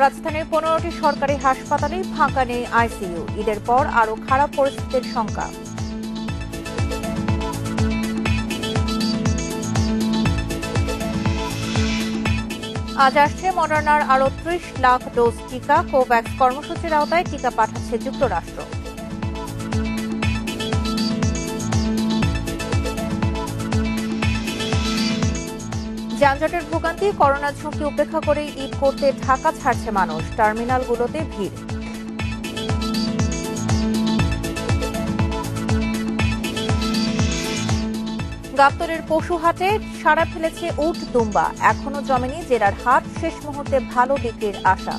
রাজধানীর 15টি সরকারি হাসপাতালে ফাঁকা নেই আইসিইউ। ঈদের পর আরও খারাপ পরিস্থিতির শঙ্কা। আজ আসছে মডার্নার আরও 30 লাখ ডোজ টিকা। কোভ্যাক্স কর্মসূচির আওতায় টিকা পাঠাচ্ছে যুক্তরাষ্ট্র। যানজটের ভোগান্তি, করোনা ঝুঁকি উপেক্ষা করে ঈদ করতে ঢাকা ছাড়ছে মানুষ। টার্মিনালগুলোতে ভিড়। গাবতলীর পশুহাটে সাড়া ফেলেছে উট দুম্বা। এখনো জমেনি জেলার হাট, শেষ মুহূর্তে ভালো বিক্রির আশা।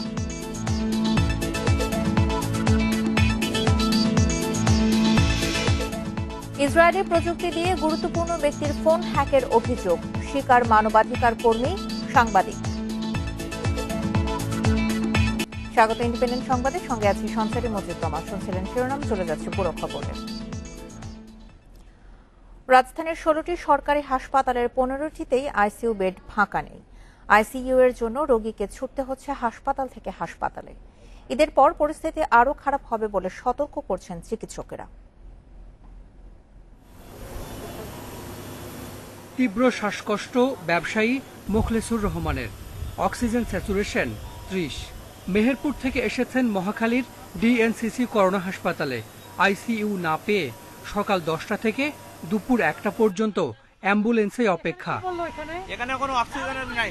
ইসরায়েলে প্রযুক্তি দিয়ে গুরুত্বপূর্ণ ব্যক্তির ফোন হ্যাকের অভিযোগ। স্বীকার মানবাধিকার কর্মী, সাংবাদিক। স্বাগত ইন্ডিপেন্ডেন্ট সংবাদের সঙ্গে আছি সঞ্চারী মজিদুজ্জামা। শুনছিলেন শিরোনাম, চলে যাচ্ছে পুরো খবরে। রাজধানীর 16টি সরকারি হাসপাতালের 15টিতেই আইসিইউ বেড ফাঁকা নেই। আইসিইউ এর জন্য রোগীকে ছুটতে হচ্ছে হাসপাতাল থেকে হাসপাতালে। ঈদের পর পরিস্থিতি আরও খারাপ হবে বলে সতর্ক করছেন চিকিৎসকেরা। তীব্র শ্বাসকষ্ট ব্যবসায়ী মোখলেসুর রহমানের। Oxygen saturation 30। মেহেরপুর থেকে এসেছেন মহাখালীর ডিএনসিসি করোনা হাসপাতালে। আইসিইউ না পেয়ে সকাল 10টা থেকে দুপুর 1টা পর্যন্ত অ্যাম্বুলেন্সে অপেক্ষা। এখানে কোনো অক্সিজেন নাই।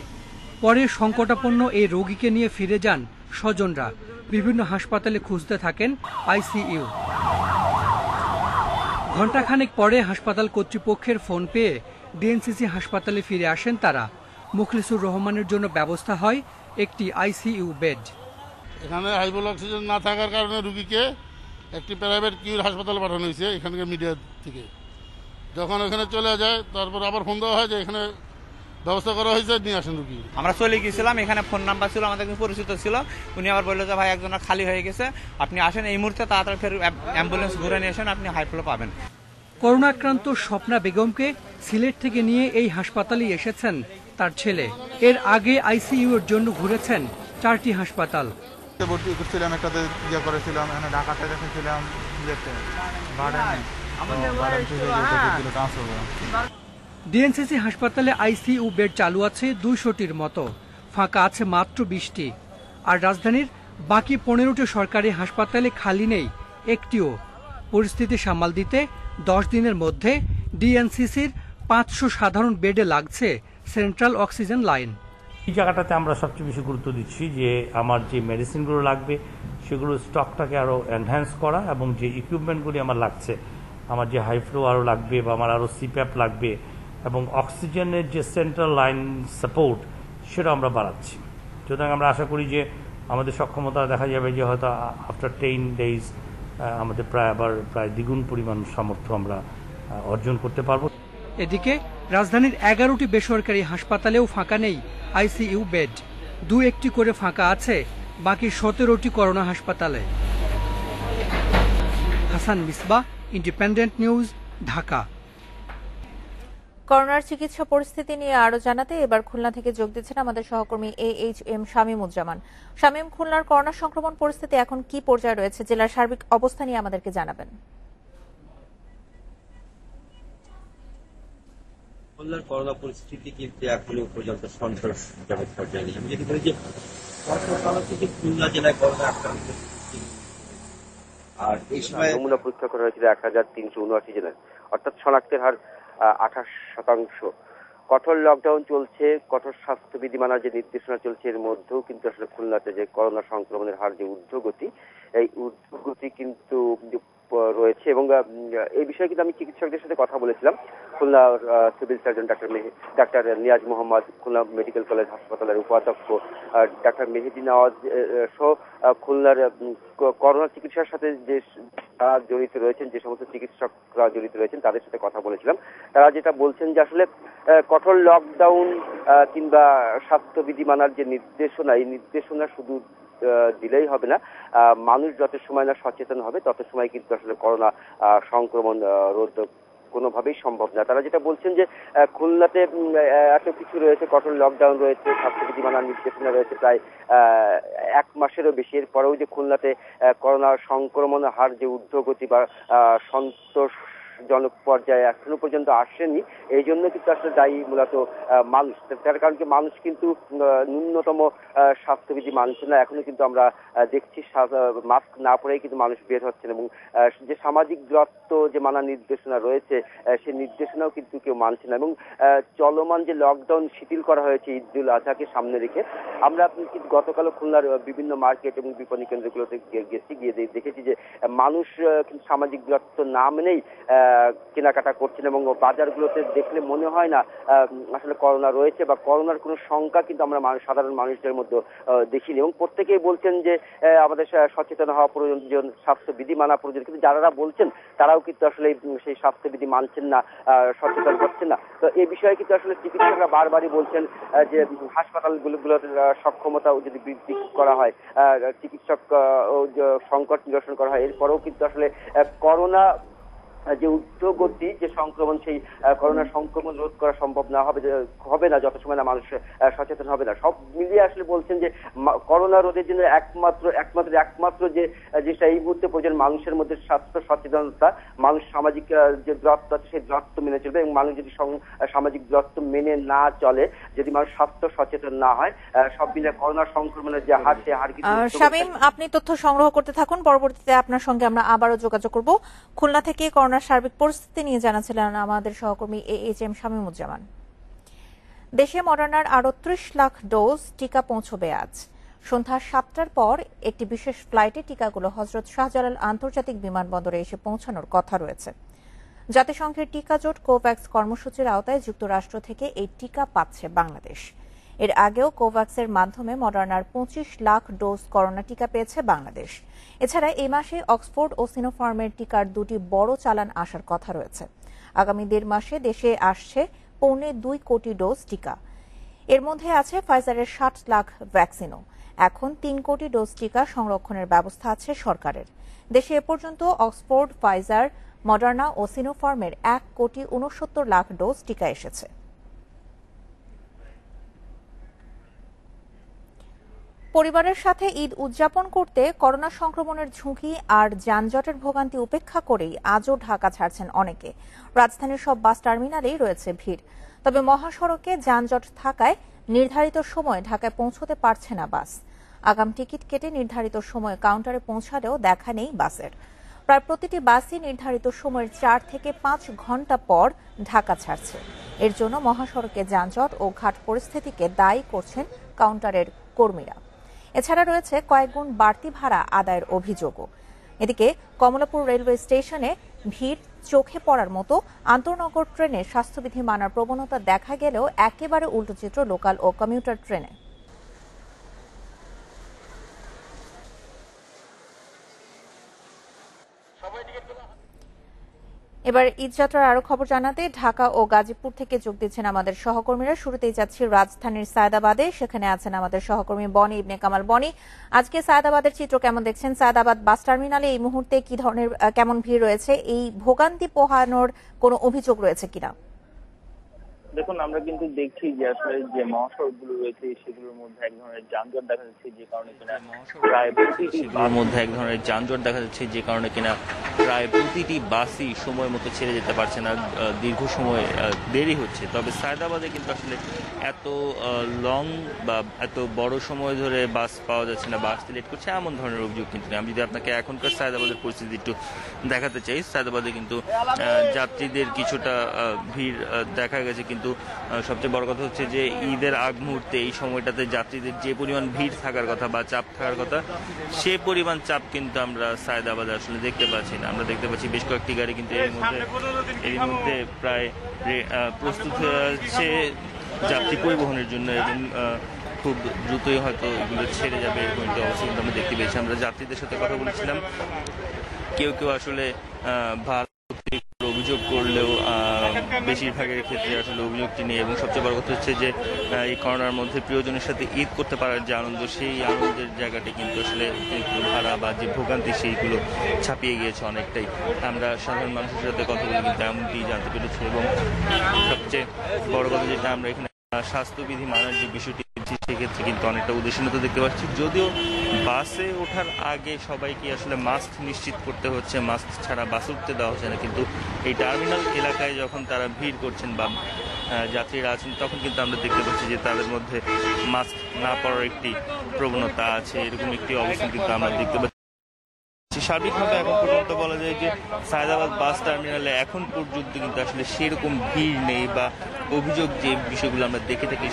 পরে সংকটাপন্ন এই রোগীকে নিয়ে ফিরে যান স্বজনরা। বিভিন্ন হাসপাতালে খুঁজতে থাকেন আইসিইউ। ঘণ্টাখানেক পরে হাসপাতাল কর্তৃপক্ষের ফোন পেয়ে ডিএনসিসি হাসপাতালে ফিরে আসেন তারা। মুখলিসুর রহমানের জন্য ব্যবস্থা হয় একটি আইসিইউ বেড। এখানে হাইবল অক্সিজেন না থাকার কারণে রুগীকে একটি প্রাইভেট কিউর হাসপাতালে পাঠানো হয়েছে এখানকার মিডিয়া থেকে। যখন ওখানে চলে যায় তারপর আবার ফোন দেওয়া হয় যে এখানে ব্যবস্থা করা হয়েছে, নিয়ে আসেন রুগী। আমরা চলে গিয়েছিলাম, এখানে ফোন নাম্বার ছিল, আমাদের পরিচিত ছিল। উনি আবার বললো যে ভাই একজনের খালি হয়ে গেছে, আপনি আসেন এই মুহূর্তে, তাড়াতাড়ি ফের অ্যাম্বুলেন্স ঘুরে নিয়ে আসেন, আপনি হাই ফ্লো পাবেন। করোনা আক্রান্ত স্বপ্না বেগমকে সিলেট থেকে নিয়ে এই হাসপাতালে এসেছেন তার ছেলে। এর আগে আইসিইউ এর জন্য ঘুরেছেন 4টি হাসপাতাল। ভর্তি করছিলাম, একটাতে ইয়ে করেছিলাম, এখানে ঢাকাতে রেখেছিলাম, ডিএনসিসি হাসপাতালে আইসিইউ বেড চালু আছে 200টির মতো, ফাঁকা আছে মাত্র 20টি। আর রাজধানীর বাকি 15টি সরকারি হাসপাতালে খালি নেই একটিও। পরিস্থিতি সামাল দিতে 10 দিনের মধ্যে ডিএনসিসির 500 সাধারণ বেডে লাগছে সেন্ট্রাল অক্সিজেন লাইন। এই জায়গাটাতে আমরা সবচেয়ে বেশি গুরুত্ব দিচ্ছি যে আমার যে মেডিসিনগুলো লাগবে সেগুলো স্টকটাকে আরও এনহ্যান্স করা, এবং যে ইকুইপমেন্টগুলি আমার লাগছে, আমার যে হাই ফ্লো আরও লাগবে বা আমার আরও সিপ্যাপ লাগবে, এবং অক্সিজেনের যে সেন্ট্রাল লাইন সাপোর্ট সেটা আমরা বাড়াচ্ছি। সুতরাং আমরা আশা করি যে আমাদের সক্ষমতা দেখা যাবে যে হয়তো আফটার 10 days আমাদের প্রায় দ্বিগুণ পরিমাণ সামর্থ্য আমরা অর্জন করতে পারব। এদিকে রাজধানীর 11টি বেসরকারি হাসপাতালেও ফাঁকা নেই আইসিইউ বেড। 2-1টি করে ফাঁকা আছে বাকি 17টি করোনা হাসপাতালে। Hasan Misbah, independent news, Dhaka. করোনার চিকিৎসা পরিস্থিতি নিয়ে আরো জানাতে এবার খুলনা থেকে যোগ দিচ্ছেন আমাদের সহকর্মী AHM শামীমুজ্জামান। শামীম, খুলনার করোনা সংক্রমণ পরিস্থিতি এখন কি পর্যায়ে রয়েছে? জেলার সার্বিক অবস্থা নিয়ে আমাদেরকে জানাবেন। খুলনার করোনা পরিস্থিতি কিন্তু এখনো পর্যন্ত সন্তোষজনক পর্যায়ে নেই। আমি যদি বলি যে গতকাল থেকে খুলনা জেলায় করোনা আক্রান্ত, আর এই সময় নমুনা পরীক্ষা করা হয়েছিল 1379 জেলায়, অর্থাৎ শনাক্তের হার 28%। কঠোর লকডাউন চলছে, কঠোর স্বাস্থ্যবিধি মানার যে নির্দেশনা চলছে, এর মধ্যেও কিন্তু আসলে খুলনাতে যে করোনা সংক্রমণের হার যে ঊর্ধ্বগতি, এই ঊর্ধ্বগতি কিন্তু রয়েছে। এবং এই বিষয়ে কিন্তু আমি চিকিৎসকদের সাথে কথা বলেছিলাম। Khulna civil surgeon doctor Niaz Mohammad, Khulna medical college হাসপাতালের উপাধ্যক্ষ ডাক্তার মেহেদি নওয়াজ সহ খুলনার করোনা চিকিৎসার সাথে যে জড়িত রয়েছেন, যে সমস্ত চিকিৎসকরা জড়িত রয়েছেন, তাদের সাথে কথা বলেছিলাম। তারা যেটা বলছেন যে আসলে কঠোর লকডাউন কিংবা স্বাস্থ্যবিধি মানার যে নির্দেশনা, এই নির্দেশনা শুধু দিলেই হবে না, মানুষ যত সময় না সচেতন হবে তত সময় কিন্তু আসলে করোনা সংক্রমণ রোধ কোনোভাবেই সম্ভব না। তারা যেটা বলছেন যে খুলনাতে এত কিছু রয়েছে, কঠোর লকডাউন রয়েছে, স্বাস্থ্যবিধি মানার নির্দেশনা রয়েছে প্রায় 1 মাসেরও বেশি। এরপরেও যে খুলনাতে করোনা সংক্রমণের হার যে ঊর্ধ্বগতি বা সন্তোষজনক পর্যায়ে এখনো পর্যন্ত আসেনি, এই জন্য কিন্তু আসলে দায়ী মূলত মানুষ। তার কারণ কি মানুষ কিন্তু ন্যূনতম স্বাস্থ্যবিধি মানছে না। এখনো কিন্তু আমরা দেখছি মাস্ক না পরেই কিন্তু মানুষ বের হচ্ছেন, এবং যে সামাজিক দূরত্ব যে মানার নির্দেশনা রয়েছে সেই নির্দেশনাও কিন্তু কেউ মানছে না। এবং চলমান যে লকডাউন শিথিল করা হয়েছে ঈদুল আজহাকে সামনে রেখে, আমরা কিন্তু গতকালও খুলনার বিভিন্ন মার্কেট এবং বিপণী কেন্দ্রগুলোতে গিয়ে দেখেছি যে মানুষ কিন্তু সামাজিক দূরত্ব না মেনেই কেনাকাটা করছেন, এবং বাজারগুলোতে দেখলে মনে হয় না আসলে করোনা রয়েছে বা করোনার কোনো সংখ্যা কিন্তু আমরা সাধারণ মানুষদের মধ্যে দেখিনি। এবং প্রত্যেকেই বলছেন যে আমাদের সচেতন হওয়া প্রয়োজন, স্বাস্থ্যবিধি মানা প্রয়োজন, কিন্তু যারা বলছেন তারাও কিন্তু আসলে সেই স্বাস্থ্যবিধি মানছেন না, সচেতন হচ্ছেন না। তো এই বিষয়ে কিন্তু আসলে চিকিৎসকরা বারবারই বলছেন যে হাসপাতালগুলোর সক্ষমতা যদি বৃদ্ধি করা হয়, চিকিৎসক সংকট নিরসন করা হয়, এরপরেও কিন্তু আসলে করোনা যে ঊর্ধ্বগতি যে সংক্রমণ, সেই করোনা সংক্রমণ রোধ করা সম্ভব না হবে না যত সময় না মানুষ সচেতন হবে না। সব মিলিয়ে আসলে বলছেন যে করোনা রোধের জন্য একমাত্র যে যেটা এই মুহূর্তে প্রয়োজন, মানুষের মধ্যে স্বাস্থ্য সচেতনতা, মানুষ সামাজিক যে দূরত্ব আছে সেই দূরত্ব মেনে চলবে। এবং মানুষ যদি সামাজিক দূরত্ব মেনে না চলে, যদি মানুষ স্বাস্থ্য সচেতন না হয়, সব মিলে করোনা সংক্রমণের যে হার, সেই হার কিন্তু। শামীম, আপনি তথ্য সংগ্রহ করতে থাকুন, পরবর্তীতে আপনার সঙ্গে আমরা আবারও যোগাযোগ করব। খুলনা থেকে করোনার সার্বিক পরিস্থিতি নিয়ে জানাচ্ছিলেন আমাদের সহকর্মী AHM শামীমুজ্জামান। দেশে মডার্নার আরো 30 লাখ ডোজ টিকা পৌঁছবে আজ সন্ধ্যা 7টার পর। একটি বিশেষ ফ্লাইটে টিকাগুলো হযরত শাহজালাল আন্তর্জাতিক বিমানবন্দরে এসে পৌঁছানোর কথা রয়েছে। জাতিসংঘের টিকা জোট কোভ্যাক্স কর্মসূচির আওতায় যুক্তরাষ্ট্র থেকে এই টিকা পাচ্ছে বাংলাদেশ। এর আগেও কোভ্যাক্সের মাধ্যমে মডার্নার 25 লাখ ডোজ করোনা টিকা পেয়েছে বাংলাদেশ। এছাড়া এই মাসে অক্সফোর্ড ও সিনোফার্মের টিকার 2টি বড় চালান আসার কথা রয়েছে। আগামী 1.5 মাসে দেশে আসছে 2.25 কোটি ডোজ টিকা। এর মধ্যে আছে ফাইজারের 60 লাখ ভ্যাকসিনও। এখন 3 কোটি ডোজ টিকা সংরক্ষণের ব্যবস্থা আছে সরকারের। দেশে এ পর্যন্ত অক্সফোর্ড, ফাইজার, মডার্না ও সিনোফার্মের 1.69 লাখ ডোজ টিকা এসেছে। পরিবারের সাথে ঈদ উদযাপন করতে করোনা সংক্রমণের ঝুঁকি আর যানজটের ভোগান্তি উপেক্ষা করেই আজও ঢাকা ছাড়ছেন অনেকে। রাজধানীর সব বাস টার্মিনালেই রয়েছে ভিড়। তবে মহাসড়কে যানজট থাকায় নির্ধারিত সময়ে ঢাকায় পৌঁছতে পারছে না বাস। আগাম টিকিট কেটে নির্ধারিত সময়ে কাউন্টারে পৌঁছালেও দেখা নেই বাসের। প্রায় প্রতিটি বাসই নির্ধারিত সময়ের 4 থেকে 5 ঘন্টা পর ঢাকা ছাড়ছে। এর জন্য মহাসড়কে যানজট ও ঘাট পরিস্থিতিকে দায়ী করছেন কাউন্টারের কর্মীরা। এছাড়া রয়েছে কয়েক গুণ বাড়তি ভাড়া আদায়ের অভিযোগও। এদিকে কমলাপুর রেলওয়ে স্টেশনে ভিড় চোখে পড়ার মতো। আন্তঃনগর ট্রেনে স্বাস্থ্যবিধি মানার প্রবণতা দেখা গেলেও একেবারে উল্টো চিত্র লোকাল ও কমিউটার ট্রেনে। এবার ঈদযাত্রার আরো খবর জানাতে ঢাকা ও গাজীপুর থেকে যোগ দিচ্ছেন আমাদের সহকর্মীরা। শুরুতেই যাচ্ছি রাজধানীর সায়েদাবাদে, সেখানে আছেন আমাদের সহকর্মী বনি ইবনে কামাল। বনি, আজকে সায়েদাবাদের চিত্র কেমন দেখছেন? সায়েদাবাদ বাস টার্মিনালে এই মুহূর্তে কি ধরনের কেমন ভিড় রয়েছে? এই ভোগান্তি পোহানোর কোনো অভিযোগ রয়েছে কিনা? দেখুন, আমরা কিন্তু দেখছি যে আসলে যে মহাসড়কগুলো রয়েছে সেগুলোর মধ্যে এক ধরনের যানজট দেখা যাচ্ছে, যে কারণে কিনা প্রায় প্রতিটি বাসই সময় মতো ছেড়ে যেতে পারছে না, দীর্ঘ সময় দেরি হচ্ছে। তবে সায়েদাবাদে কিন্তু আসলে এত লং বা এত বড় সময় ধরে বাস পাওয়া যাচ্ছে না, বাস লেট করছে, এমন ধরনের অভিযোগ কিন্তু নেই। আমি যদি আপনাকে এখনকার সায়েদাবাদের পরিস্থিতি একটু দেখাতে চাই, সায়েদাবাদে কিন্তু যাত্রীদের কিছুটা ভিড় দেখা গেছে, কিন্তু সবচেয়ে বড় কথা হচ্ছে যে ঈদের আগ মুহূর্তে এই সময়টাতে যাত্রীদের যে পরিমাণ ভিড় থাকার কথা বা চাপ থাকার কথা, সে পরিমাণ চাপ কিন্তু আমরা সায়েদাবাদে আসলে দেখতে পাচ্ছি না। আমরা দেখতে পাচ্ছি বেশ কয়েকটি গাড়ি কিন্তু এর মধ্যে প্রায় প্রস্তুত হয়ে আছে যাত্রী পরিবহনের জন্য, এবং খুব দ্রুতই হয়তো এগুলো ছেড়ে যাবে, এরকম একটা অবস্থা কিন্তু আমরা দেখতে পেয়েছি। আমরা যাত্রীদের সাথে কথা বলেছিলাম, কেউ কেউ আসলে ভাড়া অভিযোগ করলেও বেশিরভাগের ক্ষেত্রে আসলে অভিযোগটি নেই। এবং সবচেয়ে বড় কথা হচ্ছে যে এই করোনার মধ্যে প্রিয়জনের সাথে ঈদ করতে পারার যে আনন্দ, সেই আনন্দের জায়গাটি কিন্তু আসলে ভাড়া বা যে ভোগান্তি সেইগুলো ছাপিয়ে গিয়েছে অনেকটাই। আমরা সাধারণ মানুষের সাথে কথা বলে কিন্তু এমনটি জানতে পেরেছি। এবং সবচেয়ে বড় কথা যেটা আমরা এখানে স্বাস্থ্যবিধি মানার যে বিষয়টি, সেক্ষেত্রে কিন্তু অনেকটা উদাসীনতা দেখতে পাচ্ছি। যদিও বাসে ওঠার আগে সবাইকে আসলে মাস্ক নিশ্চিত করতে হচ্ছে, মাস্ক ছাড়া বাস উঠতে দেওয়া হচ্ছে না, কিন্তু এই টার্মিনাল এলাকায় যখন তারা ভিড় করছেন বা যাত্রীরা আছেন, তখন কিন্তু আমরা দেখতে পাচ্ছি যে তাদের মধ্যে মাস্ক না পরার একটি প্রবণতা আছে। এরকম একটি অবস্থান কিন্তু আমরা দেখতে পাচ্ছি। সার্বিকভাবে এখন পর্যন্ত বলা যায় যে সায়দাবাদ বাস টার্মিনালে এখন পর্যন্ত কিন্তু আসলে সেরকম ভিড় নেই, বা অভিযোগ যে বিষয়গুলো আমরা দেখে থাকি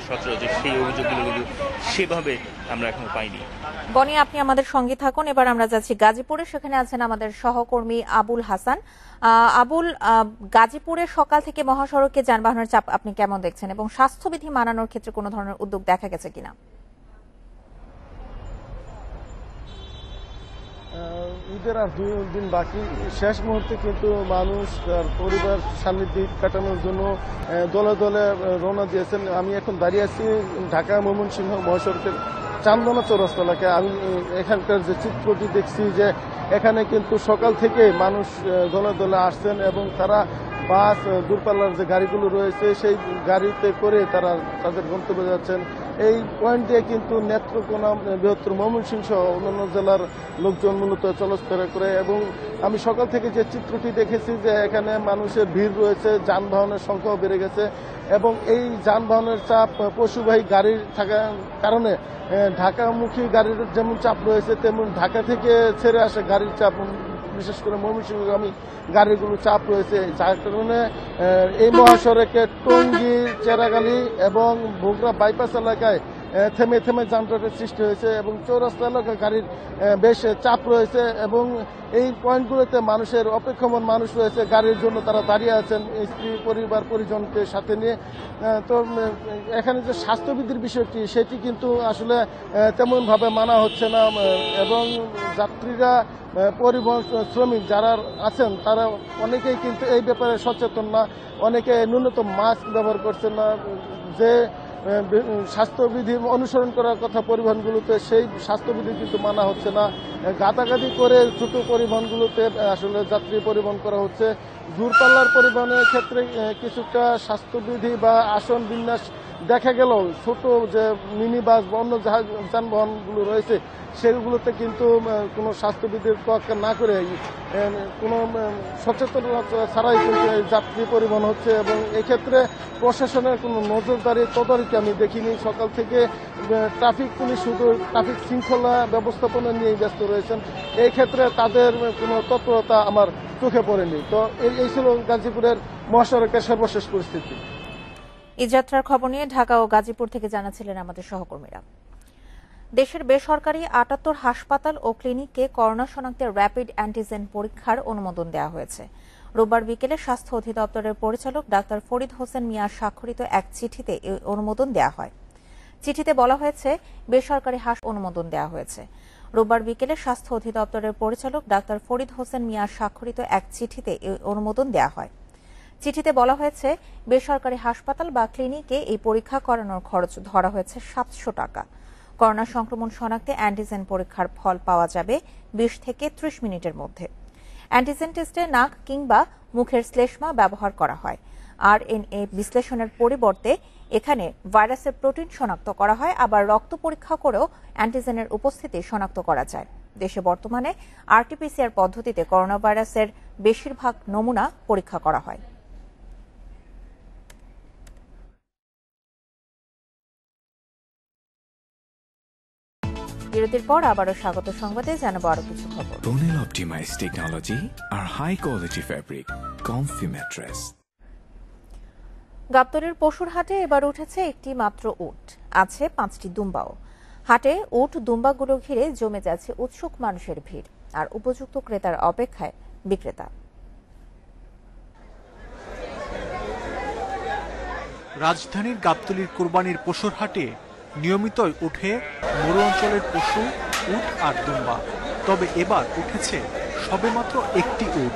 সচরাচর, সেই অভিযোগগুলো কিন্তু সেভাবে আমরা এখনো পাইনি। বনি, আপনি আমাদের সঙ্গে থাকুন। এবার আমরা যাচ্ছি গাজীপুরে, সেখানে আছেন আমাদের সহকর্মী আবুল হাসান। আবুল, গাজীপুরে সকাল থেকে মহাসড়কে যানবাহনের চাপ আপনি কেমন দেখছেন, এবং স্বাস্থ্যবিধি মানানোর ক্ষেত্রে কোনো ধরনের উদ্যোগ দেখা গেছে কিনা? ঈদের আর 2 দিন বাকি, শেষ মুহূর্তে কিন্তু মানুষ তার পরিবার সান্নিধ্যে কাটানোর জন্য দলে দলে রওনা দিয়েছেন। আমি এখন দাঁড়িয়ে আছি ঢাকা ময়মনসিংহ মহাসড়কের চান্দনা চৌরাস্তা এলাকায়। আমি এখানকার যে চিত্রটি দেখছি, যে এখানে কিন্তু সকাল থেকে মানুষ দলে দলে আসছেন এবং তারা বাস, দূরপাল্লার যে গাড়িগুলো রয়েছে সেই গাড়িতে করে তারা তাদের গন্তব্যে যাচ্ছেন। এই পয়েন্ট দিয়ে কিন্তু নেত্রকোনা, বৃহত্তর ময়মনসিংহ সহ অন্যান্য জেলার লোকজন মূলত চলাফেরা করে। এবং আমি সকাল থেকে যে চিত্রটি দেখেছি, যে এখানে মানুষের ভিড় রয়েছে, যানবাহনের সংখ্যাও বেড়ে গেছে এবং এই যানবাহনের চাপ পশুবাহী গাড়ির থাকার কারণে ঢাকামুখী গাড়ির যেমন চাপ রয়েছে, তেমন ঢাকা থেকে ছেড়ে আসা গাড়ির চাপ, বিশেষ করে ময়মনসিংহগামী গাড়িগুলো চাপ রয়েছে, যার কারণে এই মহাসড়কে টঙ্গী, চেরাগালি এবং বগুড়া বাইপাস এলাকায় থেমে থেমে যানজটের সৃষ্টি হয়েছে এবং চৌরাস্তা এলাকায় গাড়ির বেশ চাপ রয়েছে। এবং এই পয়েন্টগুলোতে মানুষের অপেক্ষমান মানুষ রয়েছে, গাড়ির জন্য তারা দাঁড়িয়ে আছেন স্ত্রী, পরিবার, পরিজনকে সাথে নিয়ে। তো এখানে যে স্বাস্থ্যবিধির বিষয়টি, সেটি কিন্তু আসলে তেমনভাবে মানা হচ্ছে না এবং যাত্রীরা, পরিবহন শ্রমিক যারা আছেন, তারা অনেকেই কিন্তু এই ব্যাপারে সচেতন না। অনেকে ন্যূনতম মাস্ক ব্যবহার করছেন না। যে স্বাস্থ্যবিধি অনুসরণ করার কথা পরিবহনগুলোতে, সেই স্বাস্থ্যবিধি কিন্তু মানা হচ্ছে না। গাদাগাদি করে ছোট পরিবহনগুলোতে আসলে যাত্রী পরিবহন করা হচ্ছে। দূরপাল্লার পরিবহনের ক্ষেত্রে কিছুটা স্বাস্থ্যবিধি বা আসন বিন্যাস দেখা গেল, ছোট যে মিনি বাস বা অন্য যানবাহনগুলো রয়েছে সেগুলোতে কিন্তু কোনো স্বাস্থ্যবিধির তোয়াক্কা না করে, কোনো সচেতনতা ছাড়াই কিন্তু যাত্রী পরিবহন হচ্ছে। এবং এক্ষেত্রে প্রশাসনের কোনো নজরদারি, তদারকি আমি দেখিনি। সকাল থেকে ট্রাফিক পুলিশ শুধু ট্রাফিক শৃঙ্খলা ব্যবস্থাপনা নিয়েই ব্যস্ত রয়েছেন, এই ক্ষেত্রে তাদের কোনো তৎপরতা আমার চোখে পড়েনি। তো এই ছিল গাজীপুরের মহাসড়কের সর্বশেষ পরিস্থিতি। এই যাত্রার খবর নিয়ে ঢাকা ও গাজীপুর থেকে জানাচ্ছিলেন আমাদের সহকর্মীরা। দেশের বেসরকারি ৭৮ হাসপাতাল ও ক্লিনিককে করোনা শনাক্তের র্যাপিড অ্যান্টিজেন পরীক্ষার অনুমোদন দেওয়া হয়েছে। রোববার বিকেলে স্বাস্থ্য অধিদপ্তরের পরিচালক ডাক্তার ফরিদ হোসেন মিয়া স্বাক্ষরিত এক চিঠিতে এই অনুমোদন দেওয়া হয়। চিঠিতে বলা হয়েছে, বেসরকারি অনুমোদন দেওয়া হয়েছে। রোববার বিকেলে স্বাস্থ্য অধিদপ্তরের পরিচালক ডাক্তার ফরিদ হোসেন মিয়া স্বাক্ষরিত এক চিঠিতে এই অনুমোদন দেওয়া হয়। চিঠিতে বলা হয়েছে, বেসরকারি হাসপাতাল বা ক্লিনিকে এই পরীক্ষা করানোর খরচ ধরা হয়েছে ৭০০ টাকা। করোনা সংক্রমণ শনাক্তে অ্যান্টিজেন পরীক্ষার ফল পাওয়া যাবে ২০ থেকে ৩০ মিনিটের মধ্যে। অ্যান্টিজেন টেস্টে নাক কিংবা মুখের শ্লেষ্মা ব্যবহার করা হয়। RNA বিশ্লেষণের পরিবর্তে এখানে ভাইরাসের প্রোটিন শনাক্ত করা হয়, আবার রক্ত পরীক্ষা করেও অ্যান্টিজেনের উপস্থিতি শনাক্ত করা যায়। দেশে বর্তমানে RT-PCR পদ্ধতিতে করোনা ভাইরাসের বেশিরভাগ নমুনা পরীক্ষা করা হয়। বিরতির পর আবারও স্বাগত সংবাদে, জানাবো আরো কিছু খবর। Tonal optimized technology আর high quality fabric, comfy mattress। গাবতলীর পশুর হাটে এবার উঠেছে একটি মাত্র উট, আছে 5টি দুম্বাও। হাটে উট দুম্বাগুলো ঘিরে জমে যাচ্ছে উৎসুক মানুষের ভিড়, আর উপযুক্ত ক্রেতার অপেক্ষায় বিক্রেতা। রাজধানীর গাবতলীর কোরবানির পশুর হাটে নিয়মিতই উঠে মরু অঞ্চলের পশু, উট আর দুম্বা। তবে এবার উঠেছে সবেমাত্র একটি উট।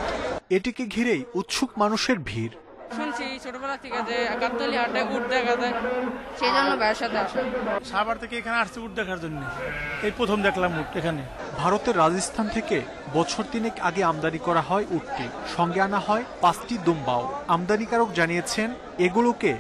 এটিকে ঘিরেই উৎসুক মানুষের ভিড়। শুনছি ছোটবেলা থেকে যে গাবতলী হাটে উট দেখা যায়, সেই জন্য ভাইয়ের সাথে আসা। সাভার থেকে এখানে আসছে উট দেখার জন্য, এই প্রথম দেখলাম উট এখানে। ভারতের রাজস্থান থেকে বছর 3 আগে আমদানি করা হয় উটটি, সঙ্গে আনা হয় 5টি দুম্বাও। আমদানিকারক জানিয়েছেন এগুলোকে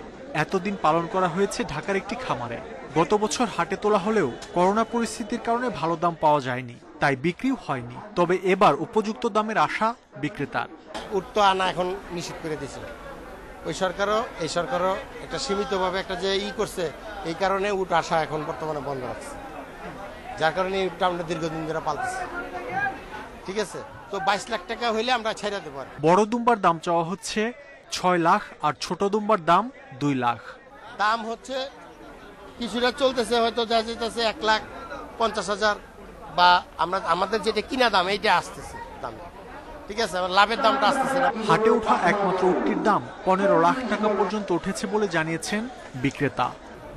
এতদিন পালন করা হয়েছে ঢাকার একটি খামারে। গত বছর হাটে তোলা হলেও করোনা পরিস্থিতির কারণে ভালো দাম পাওয়া যায়নি, তাই বিক্রিও হয়নি। তবে এবার উপযুক্ত দামের আশা বিক্রেতার। উট তো আনা এখন নিষিদ্ধ করে দিয়েছে ওই সরকারও, এই সরকারও একটা সীমিতভাবে একটা যে করছে, এই কারণে উট আসা এখন বর্তমানে বন্ধ রাখছে, যার কারণে এই উটটা আমরা দীর্ঘদিন ধরে পালতেছি। ঠিক আছে, তো 22 লাখ টাকা হইলে আমরা ছেড়ে দেবো। বড় দুম্বার দাম চাওয়া হচ্ছে 6 লাখ আর ছোট দুম্বার দাম 2 লাখ। দাম হচ্ছে কিছুটা চলতেছে, হয়তো যা যেতেছে 1,50,000 বা আমরা আমাদের যেটা কিনা দাম এইটা আসতেছে দাম। ঠিক আছে, লাভের দামটা আসতেছে না। হাটে ওঠা একমাত্র উটটির দাম 15 লাখ টাকা পর্যন্ত উঠেছে বলে জানিয়েছেন বিক্রেতা।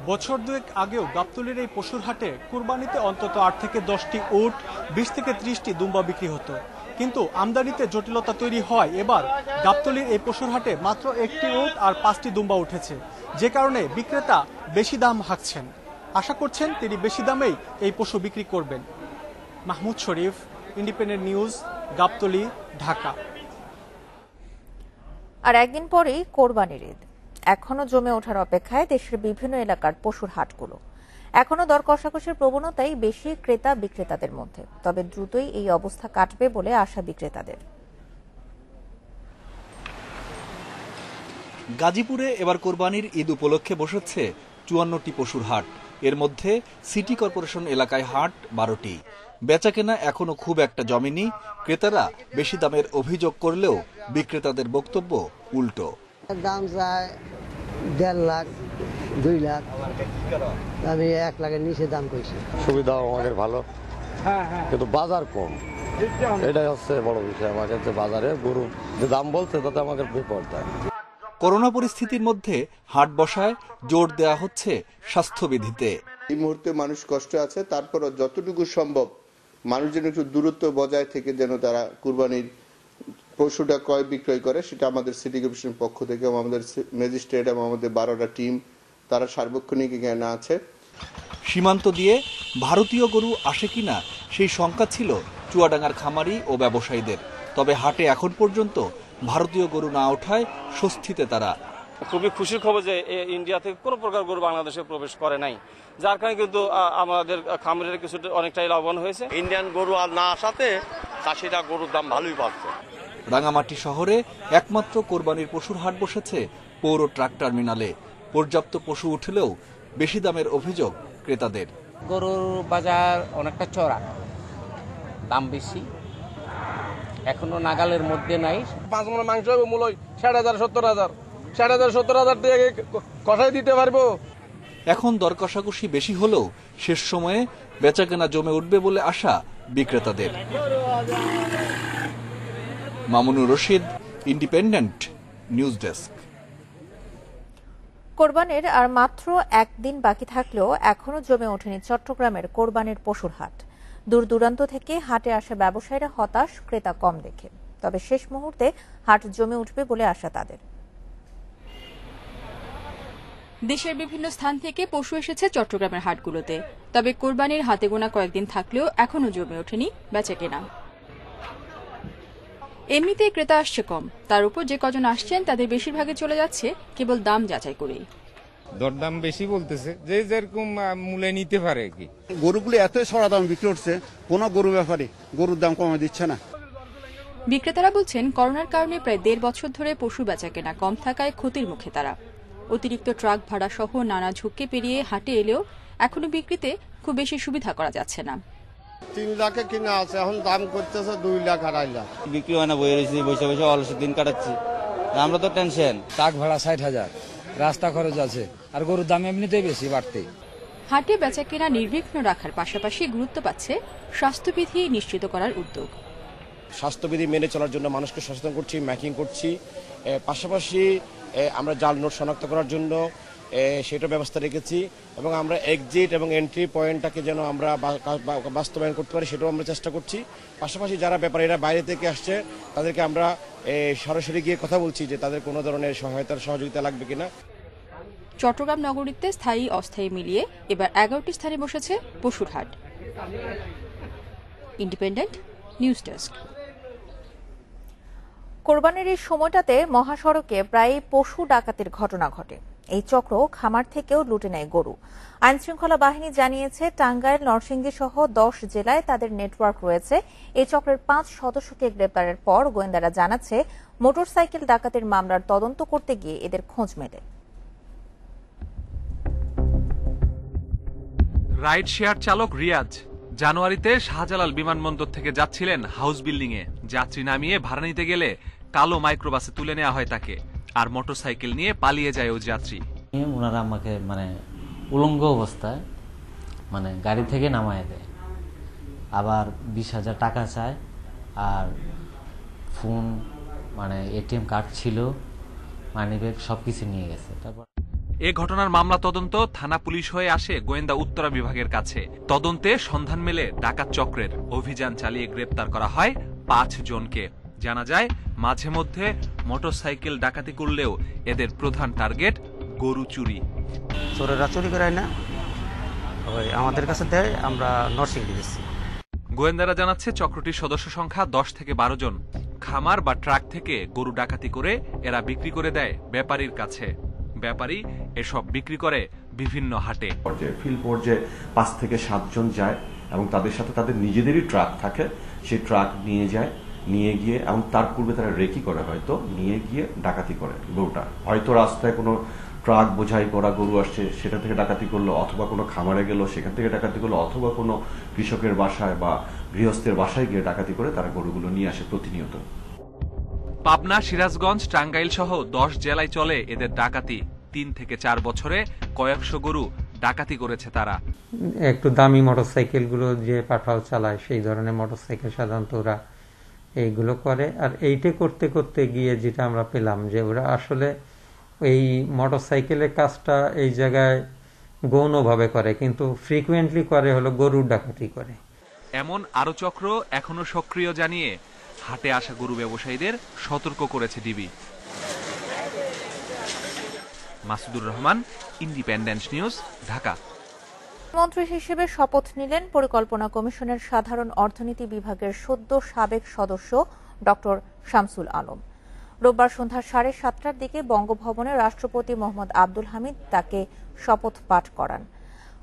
বছর 2 আগেও গাবতলীর এই পশুর হাটে কুরবানিতে অন্তত 8 থেকে 10টি উট, 20 থেকে 30টি দুম্বা বিক্রি হতো। কিন্তু আমদানিতে জটিলতা তৈরি হয় এবার গাবতলীর এই পশুর হাটে মাত্র 1টি উট আর 5টি দুম্বা উঠেছে, যে কারণে বিক্রেতা বেশি দাম হাঁকছেন। আশা করছেন তিনি বেশি দামেই এই পশু বিক্রি করবেন। মাহমুদ শরীফ, ইন্ডিপেন্ডেন্ট নিউজ, গাবতলী, ঢাকা। আর একদিন পরেই কোরবানির ঈদ, এখনো জমে ওঠার অপেক্ষায় দেশের বিভিন্ন এলাকার পশুর হাটগুলো। এখনো দর কষাকষির প্রবণতাই বেশি ক্রেতা বিক্রেতাদের মধ্যে, তবে দ্রুতই এই অবস্থা কাটবে বলে আশা বিক্রেতাদের। গাজীপুরে এবার কোরবানির ঈদ উপলক্ষে বসেছে 54টি পশুর হাট। এর মধ্যে সিটি কর্পোরেশন এলাকায় হাট 12টি। বেচাকেনা এখনো খুব একটা জমেনি। ক্রেতারা বেশি দামের অভিযোগ করলেও বিক্রেতাদের বক্তব্য উল্টো। দাম চায় 1.5 লাখ 2 লাখ, আমি 1 লাখের নিচে দাম কইছি। সুবিধাও আমাদের ভালো, কিন্তু বাজার কম, এটাই হচ্ছে বড় বিষয়। আমাদের যে বাজারে গরু যে দাম বলছে তাতে আমাদের বিপদ। করোনা পরিস্থিতির মধ্যে হাট বসায় জোর দেয়া হচ্ছে স্বাস্থ্যবিধিতে। এই মুহূর্তে মানুষ কষ্ট আছে, তারপরও যতটুকু সম্ভব মানুষ যেন একটু দূরত্ব বজায় থেকে যেন তারা কুরবানির পশুটা ক্রয় বিক্রয় করে, সেটা আমাদের সিটি কর্পোরেশনের পক্ষ থেকে আমাদের ম্যাজিস্ট্রেট এবং আমাদের 12টা টিম তারা সার্বক্ষণিক জ্ঞান আছে। সীমান্ত দিয়ে ভারতীয় গরু আসে কিনা সেই শঙ্কা ছিল চুয়াডাঙ্গার খামারি ও ব্যবসায়ীদের। তবে হাটে এখন পর্যন্ত ভারতীয় গরু না ওঠায় স্বস্তিতে তারা। খুবই খুশির খবর যে ইন্ডিয়া থেকে কোনো প্রকার গরু বাংলাদেশে প্রবেশ করে নাই, যার কারণে কিন্তু আমাদের খামারের কিছু অনেকটাই লাভবান হয়েছে। ইন্ডিয়ান গরু আর না আসাতে চাষিরা গরুর দাম ভালোই পাচ্ছে। রাঙামাটি শহরে একমাত্র কোরবানির পশুর হাট বসেছে পৌর ট্রাক টার্মিনালে। পর্যাপ্ত পশু উঠলেও বেশি দামের অভিযোগ ক্রেতাদের। গরুর বাজার অনেকটা চড়া, দাম বেশি, এখনো নাগালের মধ্যে নাই। 5 মণ মাংস হবে মূল্য 60,000 70,000, 60,000 70,000 দিয়ে কষাই দিতে পারবো। এখন দর কষাকষি বেশি হলেও শেষ সময়ে বেচাকেনা জমে উঠবে বলে আশা বিক্রেতাদের। Mamunur Rashid, independent news desk. কোরবানির আর মাত্র একদিন বাকি থাকলেও এখনো জমে ওঠেনি চট্টগ্রামের কোরবানির পশুর হাট। দূর দূরান্ত থেকে হাটে আসা ব্যবসায়ীরা হতাশ, ক্রেতা কম দেখে। তবে শেষ মুহূর্তে হাট জমে উঠবে বলে আশা তাদের। দেশের বিভিন্ন স্থান থেকে পশু এসেছে চট্টগ্রামের হাটগুলোতে, তবে কোরবানির হাতে গোনা কয়েকদিন থাকলেও এখনো জমে ওঠেনি বেচাকেনা। এমনিতেই ক্রেতা আসছে কম, তার উপর যে কজন আসছেন তাদের বেশিরভাগই চলে যাচ্ছে কেবল দাম যাচাই করেই। দরদাম বেশি বলতেছে, যে যেরকম মূল্যে নিতে পারে কি। গরুগুলো এত সরা দাম বিক্রি হচ্ছে, কোন গরু ব্যাপারে গরুর দাম কমে দিচ্ছে না। বিক্রেতারা বলছেন করোনার কারণে প্রায় 1.5 বছর ধরে পশু বেচাকেনা কম থাকায় ক্ষতির মুখে তারা। অতিরিক্ত ট্রাক ভাড়া সহ নানা ঝুঁকি পেরিয়ে হাটে এলেও এখনো বিক্রিতে খুব বেশি সুবিধা করা যাচ্ছে না। 3 লাখে কিনা আছে, এখন দাম করতেছে 2 লাখ 2.5 লাখ। বিক্রি হয় না, বই রয়েছি, বসে বসে অলস দিন কাটাচ্ছি। আমরা তো টেনশন। ট্রাক ভাড়া 60,000, রাস্তা খরচ আছে, আর গরুর দাম এমনিতেই বেশি বাড়তে। হাটে বেচাকেনা নির্বিঘ্ন রাখার পাশাপাশি গুরুত্ব পাচ্ছে স্বাস্থ্যবিধি নিশ্চিত করার উদ্যোগ। স্বাস্থ্যবিধি মেনে চলার জন্য মানুষকে সচেতন করছি, ম্যাকিং করছি। পাশাপাশি আমরা জাল নোট শনাক্ত করার জন্য সেটা ব্যবস্থা রেখেছি এবং আমরা এক্সিট এবং এন্ট্রি পয়েন্টটাকে যেন আমরা বাস্তবায়ন করতে পারি সেটাও আমরা চেষ্টা করছি। পাশাপাশি যারা ব্যাপারীরা বাইরে থেকে আসছে তাদেরকে আমরা সরাসরি গিয়ে কথা বলছি যে তাদের কোনো ধরনের সহযোগিতা লাগবে কিনা। চট্টগ্রাম নগরীতে স্থায়ী অস্থায়ী মিলিয়ে এবার 11টি স্থানে বসেছে পশুর হাট। Independent news desk. কোরবানির এই সময়টাতে মহাসড়কে প্রায় পশু ডাকাতির ঘটনা ঘটে। এই চক্র খামার থেকেও লুটে নেয় গরু। আইনশৃঙ্খলা বাহিনী জানিয়েছে, টাঙ্গাইল, নরসিংদী সহ 10 জেলায় তাদের নেটওয়ার্ক রয়েছে। এই চক্রের 5 সদস্যকে গ্রেপ্তারের পর গোয়েন্দারা জানাচ্ছে, মোটরসাইকেল ডাকাতির মামলার তদন্ত করতে গিয়ে এদের খোঁজ মেলে। রাইড শেয়ার চালক রিয়াজ জানুয়ারিতে শাহজালাল বিমানবন্দর থেকে যাচ্ছিলেন হাউস বিল্ডিং এ। যাত্রী নামিয়ে ভাড়া নিতে গেলে কালো মাইক্রোবাসে তুলে নেওয়া হয় তাকে, আর মোটরসাইকেল নিয়ে পালিয়ে যায় ওই যাত্রী। ওনারা আমাকে উলঙ্গ অবস্থায় গাড়ি থেকে নামায় দেয়, আবার 20,000 টাকা চায়, আর ফোন এটিএম কার্ড ছিল, মানিব্যাগ সবকিছু নিয়ে গেছে। তারপর এ ঘটনার মামলা তদন্ত থানা পুলিশ হয়ে আসে গোয়েন্দা উত্তরা বিভাগের কাছে। তদন্তে সন্ধান মেলে ডাকাত চক্রের। অভিযান চালিয়ে গ্রেপ্তার করা হয় 5 জনকে। জানা যায়, মাঝে মধ্যে মোটরসাইকেল ডাকাতি করলেও এদের প্রধান টার্গেট গরু চুরি। চোরেরা চুরি করে না, আমাদের কাছে দেয়, আমরা নরসিংদী দিচ্ছি। গোয়েন্দারা জানাচ্ছে, চক্রটির সদস্য সংখ্যা 10 থেকে 12 জন। খামার বা ট্রাক থেকে গরু ডাকাতি করে এরা বিক্রি করে দেয় ব্যাপারীর কাছে। ব্যাপারী এসব বিক্রি করে বিভিন্ন হাটে। ফিল্ড পর্যায়ে 5 থেকে 7 জন যায় এবং তাদের সাথে তাদের নিজেদেরই ট্রাক থাকে। সেই ট্রাক নিয়ে যায়, নিয়ে গিয়ে এবং তার পূর্বে তারা রেকি করে, হয়তো নিয়ে গিয়ে ডাকাতি করে গরুটা। হয়তো রাস্তায় কোনো ট্রাক বোঝাই করা গরু আসছে, সেটা থেকে ডাকাতি করলো, অথবা কোনো খামারে গেল সেখান থেকে ডাকাতি করলো, অথবা কোনো কৃষকের বাসায় বা গৃহস্থের বাসায় গিয়ে ডাকাতি করে তারা গরুগুলো নিয়ে আসে প্রতিনিয়ত। পাবনা, সিরাজগঞ্জ, টাঙ্গাইল সহ 10 জেলায় চলে এদের ডাকাতি। 3 থেকে 4 বছরে কয়েকশো গরু ডাকাতি করেছে তারা। একটু দামি মোটরসাইকেল গুলো যে পাঠাও চালায়, সেই ধরনের মোটরসাইকেল সাধারণত ওরা এইগুলো করে। আর এইটা করতে করতে গিয়ে যেটা আমরা পেলাম, যে ওরা আসলে এই মোটরসাইকেলের কাজটা এই জায়গায় গৌণভাবে করে, কিন্তু ফ্রিকুয়েন্টলি করে হলো গরুর ডাকাতি করে। এমন আরো চক্র এখনো সক্রিয় জানিয়ে হাটে আসা গরু ব্যবসায়ীদের সতর্ক করেছে DB. Masudur Rahman, independent news, Dhaka. মন্ত্রী হিসেবে শপথ নিলেন পরিকল্পনা কমিশনের সাধারণ অর্থনীতি বিভাগের সদ্য সাবেক সদস্য ডক্টর শামসুল আলম। রোববার সন্ধ্যা 7:30টার দিকে বঙ্গভবনে রাষ্ট্রপতি মোহাম্মদ আব্দুল হামিদ তাকে শপথ পাঠ করান।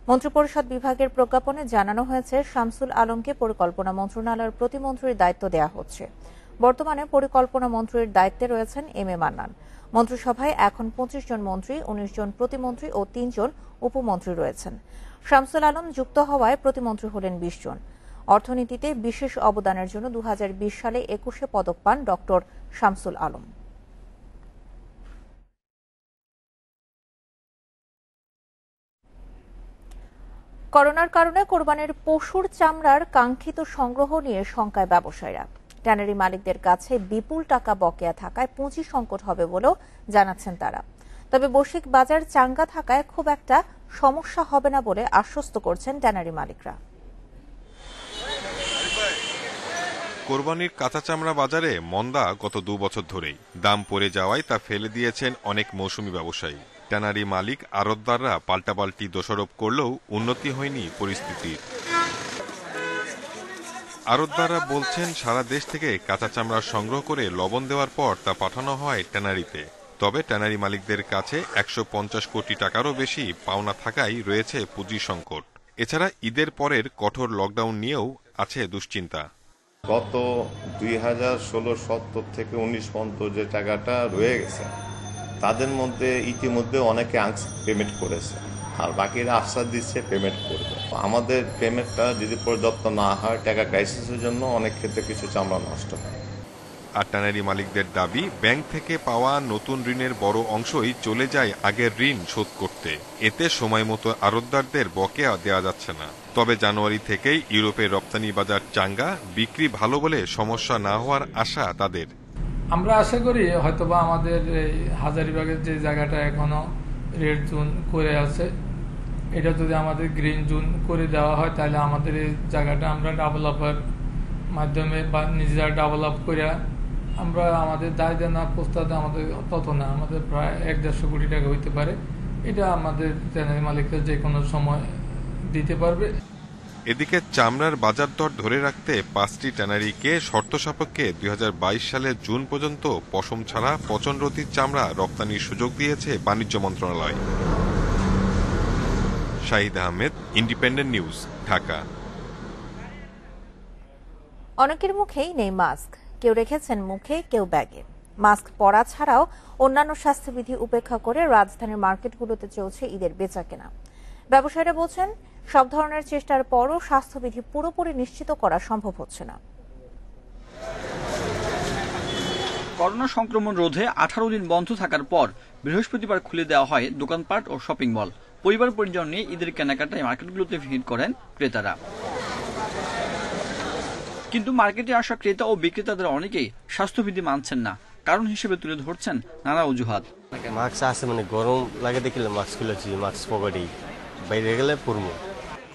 মন্ত্রিপরিষদ বিভাগের প্রজ্ঞাপনে জানানো হয়েছে, শামসুল আলমকে পরিকল্পনা মন্ত্রণালয়ের প্রতিমন্ত্রীর দায়িত্ব দেওয়া হচ্ছে। বর্তমানে পরিকল্পনা মন্ত্রীর দায়িত্বে রয়েছেন এম এ মান্নান। মন্ত্রিসভায় এখন 25 জন মন্ত্রী, 19 জন প্রতিমন্ত্রী ও 3 জন উপমন্ত্রী রয়েছেন। শামসুল আলম যুক্ত হওয়ায় প্রতিমন্ত্রী হলেন 20 জন। অর্থনীতিতে বিশেষ অবদানের জন্য 2020 সালে 21 পদক পান ডক্টর শামসুল আলম। করোনার কারণে কোরবানির পশুর চামড়ার কাঙ্ক্ষিত সংগ্রহ নিয়ে শঙ্কায় ব্যবসায়ীরা। ট্যানারি মালিকদের কাছে বিপুল টাকা বকেয়া থাকায় পুঁজি সংকট হবে বলেও জানাচ্ছেন তারা। তবে বৈশ্বিক বাজার চাঙ্গা থাকায় খুব একটা সমস্যা হবে না বলে আশ্বস্ত করছেন ট্যানারি মালিকরা। কোরবানির কাঁচা চামড়া বাজারে মন্দা গত 2 বছর ধরেই। দাম পড়ে যাওয়ায় তা ফেলে দিয়েছেন অনেক মৌসুমী ব্যবসায়ী। ট্যানারি মালিক, আড়তদাররা পাল্টাপাল্টি দোষারোপ করলেও উন্নতি হয়নি পরিস্থিতির। আড়তদাররা বলছেন, সারা দেশ থেকে কাঁচা চামড়া সংগ্রহ করে লবণ দেওয়ার পর তা পাঠানো হয় ট্যানারিতে। তবে ট্যানারি মালিকদের কাছে 150 কোটি টাকারও বেশি পাওনা থাকায় রয়েছে পুঁজি সংকট। এছাড়া ঈদের পরের কঠোর লকডাউন নিয়েও আছে দুশ্চিন্তা। গত 2016-17 থেকে 19 পর্যন্ত যে টাকাটা রয়ে গেছে, তাদের মধ্যে ইতিমধ্যে অনেকে আংশিক পেমেন্ট করেছে, আর বাকিরা আশ্বাস দিচ্ছে পেমেন্ট করবে। আমাদের পেমেন্টটা যদি পর্যাপ্ত না হয়, টাকা ক্রাইসিসের জন্য অনেক ক্ষেত্রে কিছু চামড়া নষ্ট হয়। আর ট্যানারি মালিকদের দাবি, ব্যাংক থেকে পাওয়া নতুন ঋণের বড় অংশই চলে যায় আগের ঋণ শোধ করতে। এতে সময় মতো আড়তদারদের বকেয়া দেওয়া যাচ্ছে না। তবে জানুয়ারি থেকেই ইউরোপের রপ্তানি বাজার চাঙ্গা, বিক্রি ভালো বলে সমস্যা না হওয়ার আশা তাদের। আমরা আশা করি হয়তোবা আমাদের হাজারীবাগের যে জায়গাটা এখনো রেড জোন করে আছে। এটা যদি আমাদের গ্রিন জোন করে দেওয়া হয় তাহলে আমাদের এই জায়গাটা আমরা ডেভেলপের মাধ্যমে বা নিজেরা ডেভেলপ করে আমরা আমাদের দায় দেনা প্রস্তাবে আমাদের তত না, আমাদের প্রায় 1-1.5 কোটি টাকা হইতে পারে। এটা আমাদের ট্যানারি মালিকরা যে কোনো সময় দিতে পারবে। এদিকে চামড়ার বাজার দর ধরে রাখতে 5টি ট্যানারিকে শর্ত সাপেক্ষে 2022 সালের জুন পর্যন্ত পশম ছাড়া পচনরোধী চামড়া রপ্তানির সুযোগ দিয়েছে বাণিজ্য মন্ত্রণালয়। Shahid Ahmed, independent news, Dhaka. অনেকের মুখেই নেই মাস্ক, কেউ রেখেছেন মুখে, কেউ ব্যাগে। মাস্ক পরা ছাড়াও অন্যান্য স্বাস্থ্যবিধি উপেক্ষা করে রাজধানীর মার্কেটগুলোতে চলছে ঈদের বেচাকেনা। ব্যবসায়ীরা বলছেন সব ধরনের চেষ্টার পরও স্বাস্থ্যবিধি পুরোপুরি নিশ্চিত করা সম্ভব হচ্ছে না। করোনা সংক্রমণ রোধে 18 দিন বন্ধ থাকার পর বৃহস্পতিবার খুলে দেওয়া হয় দোকানপাট ও শপিং মল। পরিবার পরিজন নিয়ে ঈদের কেনাকাটায় মার্কেটগুলোতে ভিড় করেন ক্রেতারা। কিন্তু মার্কেটে আসা ক্রেতা ও বিক্রেতাদের অনেকেই স্বাস্থ্যবিধি মানছেন না। কারণ হিসেবে তুলে ধরছেন নানা অজুহাত। মাস্ক আছে মানে গরম লাগে দেখলে মাস্ক খুলেছি, মাস্ক পকেটেই, বাইরে গেলে পরবো।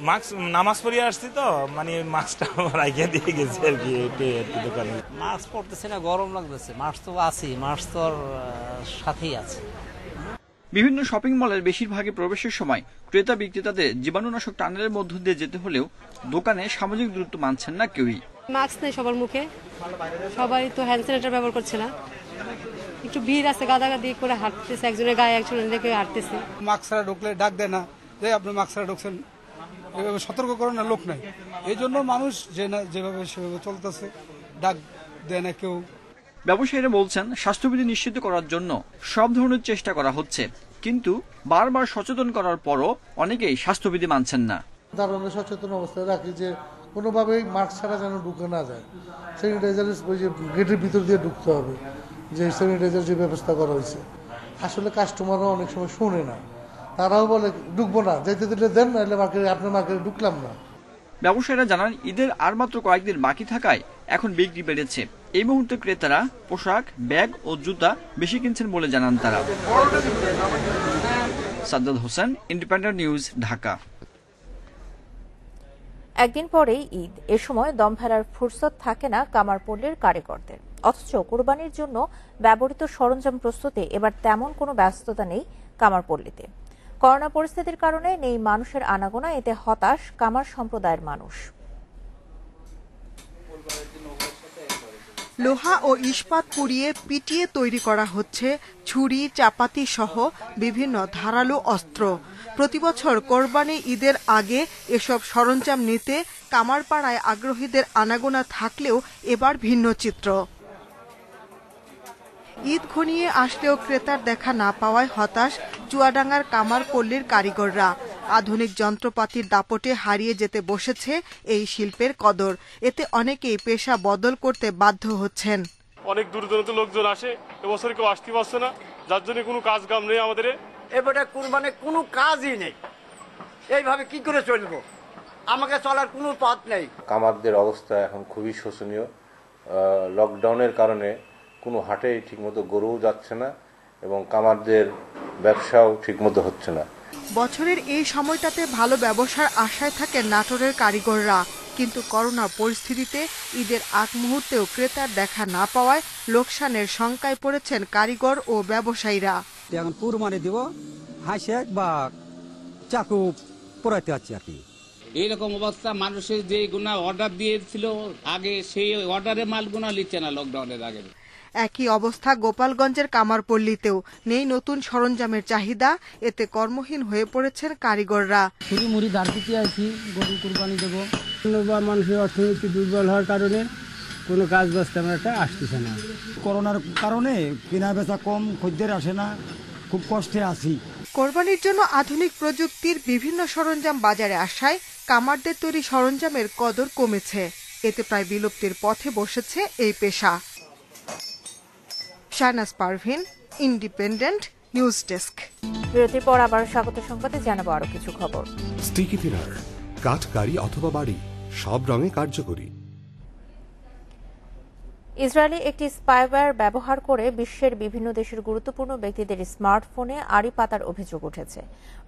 মাস্ক নামাজ পড়িয়ে আসছি তো মানে মাস্কটা রাখিয়ে দিয়ে গেছি আর কি দোকানে। মাস্ক পড়তেছে না, গরম লাগতেছে। মাস্ক তো আছেই, মাস্ক তো সাথেই আছে। বিভিন্ন শপিং মলের বেশিরভাগই প্রবেশের সময় ক্রেতা বিক্রেতাদের জীবাণুনাশক টানেলের মধ্য দিয়ে যেতে হলেও দোকানে সামাজিক দূরত্ব মানছেন না কেউই। মাস্ক নেই সবার মুখে, সবাই তো হ্যান্ড স্যানিটাইজার ব্যবহার করছে না। একটু ভিড় আছে, গাদাগাদি করে হাঁটতেছে, একজনের গায়ে একজনের লেগে হাঁটতেছে। মাস্ক ছাড়া ঢুকলে ডাক দেয় না যে আপনি মাস্ক ছাড়া ঢুকছেন, এভাবে সতর্ক করার লোক নাই। এই জন্য মানুষ যেভাবে সেভাবে চলতেছে, ডাক দেয় না কেউ। ব্যবসায়ীরা বলছেন স্বাস্থ্যবিধি নিশ্চিত করার জন্য সব ধরনের চেষ্টা করা হচ্ছে, কিন্তু বারবার সচেতন করার পরও অনেকেই স্বাস্থ্যবিধি মানছেন না। তারা সচেতন অবস্থায় রাখি যে কোনোভাবেই মাস্ক ছাড়া যেন ঢুকে না যায়। স্যানিটাইজার ওই যে গেটের ভিতর দিয়ে ঢুকতে হবে, যে স্যানিটাইজার যে ব্যবস্থা করা হয়েছে। আসলে কাস্টমাররা অনেক সময় শোনে না, তারাও বলে ঢুকবো না, যাইতে দিলে দেন, নাহলে মার্কেটে আপনার মার্কেটে ঢুকলাম না। ব্যবসায়ীরা জানান ঈদের আর মাত্র কয়েকদিন বাকি থাকায় এখন বিক্রি বেড়েছে। এই মুহূর্তে ক্রেতারা পোশাক, ব্যাগ ও জুতা বেশি কিনছেন বলে জানান তারা। সাদ্দাত হোসেন, ইন্ডিপেন্ডেন্ট নিউজ, ঢাকা। একদিন পরেই ঈদ, এ সময় দম ফেলার ফুরসত থাকে না কামারপল্লীর কারিগরদের। অথচ কোরবানির জন্য ব্যবহৃত সরঞ্জাম প্রস্তুতে এবার তেমন কোনো ব্যস্ততা নেই কামারপল্লীতে। করোনা পরিস্থিতির কারণে নেই মানুষের আনাগোনা, এতে হতাশ কামার সম্প্রদায়ের মানুষ। লোহা ও ইস্পাত পুড়িয়ে পিটিয়ে তৈরি করা হচ্ছে ছুরি, চাপাতি সহ বিভিন্ন ধারালো অস্ত্র। প্রতিবছর কোরবানি ঈদের আগে এসব সরঞ্জাম নিতে কামারপাড়ায় আগ্রহীদের আনাগোনা থাকলেও এবার ভিন্ন চিত্র। ঈদ ঘনিয়ে আসলেও ক্রেতার দেখা না পাওয়ায় হতাশ চুয়াডাঙ্গার কামারপল্লীর কারিগররা। আধুনিক যন্ত্রপাতির দাপটে হারিয়ে যেতে বসেছে এই শিল্পের কদর। এতে অনেকেই পেশা বদল করতে বাধ্য হচ্ছেন। অনেক দূর দূরান্ত লোকজন আসে, এবছর কেউ আসতে পারছে না, যার জন্য কোনো কাজ কাম নেই আমাদের। এবারে কুরবানে কোনো কাজই নেই, এইভাবে কি করে চলবো? আমাকে চলার কোনো পথ নেই। কামারদের অবস্থা এখন খুবই শোচনীয়। লকডাউনের কারণে কোনো হাটে ঠিকমতো গরুও যাচ্ছে না এবং কামারদের ব্যবসাও ঠিকমতো হচ্ছে না। বছরের এই সময়টাতে ভালো ব্যবসার আশায় থাকে নাটোরের কারিগররা, কিন্তু করোনা পরিস্থিতিতে ঈদের আগ মুহূর্তেও ক্রেতার দেখা না পাওয়ায় লোকসানের শঙ্কায় পড়েছেন কারিগর ও ব্যবসায়ীরা। এখন কুরবানি দিব, হাঁসে বা চাকু পড়াইতে আছি আর কি। এইরকম অবস্থা, মানুষের যে গুণা অর্ডার দিয়েছিল আগে, সেই অর্ডারের মালগুনা লিখছে না লকডাউনের আগে। একই অবস্থা গোপালগঞ্জের কামারপল্লীতেও, নেই নতুন সরঞ্জামের চাহিদা, এতে কর্মহীন হয়ে পড়েছেন কারিগররা। ছুরি মুড়ি দাঁড় দিতে আছি, গরু কুরবানি দেবো। মানুষের অর্থনীতি দুর্বল হওয়ার কারণে কোনো কাজ বাজ তেমন একটা আসতেছে না। করোনার কারণে কেনা বেচা কম, খদ্দের আসে না, খুব কষ্টে আছি। কোরবানির জন্য আধুনিক প্রযুক্তির বিভিন্ন সরঞ্জাম বাজারে আসায় কামারদের তৈরি সরঞ্জামের কদর কমেছে। এতে প্রায় বিলুপ্তির পথে বসেছে এই পেশা। Shahnaz Parvin, independent news desk. বিরতির পর আবার স্বাগত সংবাদে জানাবো আরো কিছু খবর। স্টিকি থিনার, কাঠ, গাড়ি অথবা বাড়ি, সব রঙে কার্যকরী। ইসরায়েলে একটি স্পাইওয়্যার ব্যবহার করে বিশ্বের বিভিন্ন দেশের গুরুত্বপূর্ণ ব্যক্তিদের স্মার্টফোনে আড়ি পাতার অভিযোগ উঠেছে।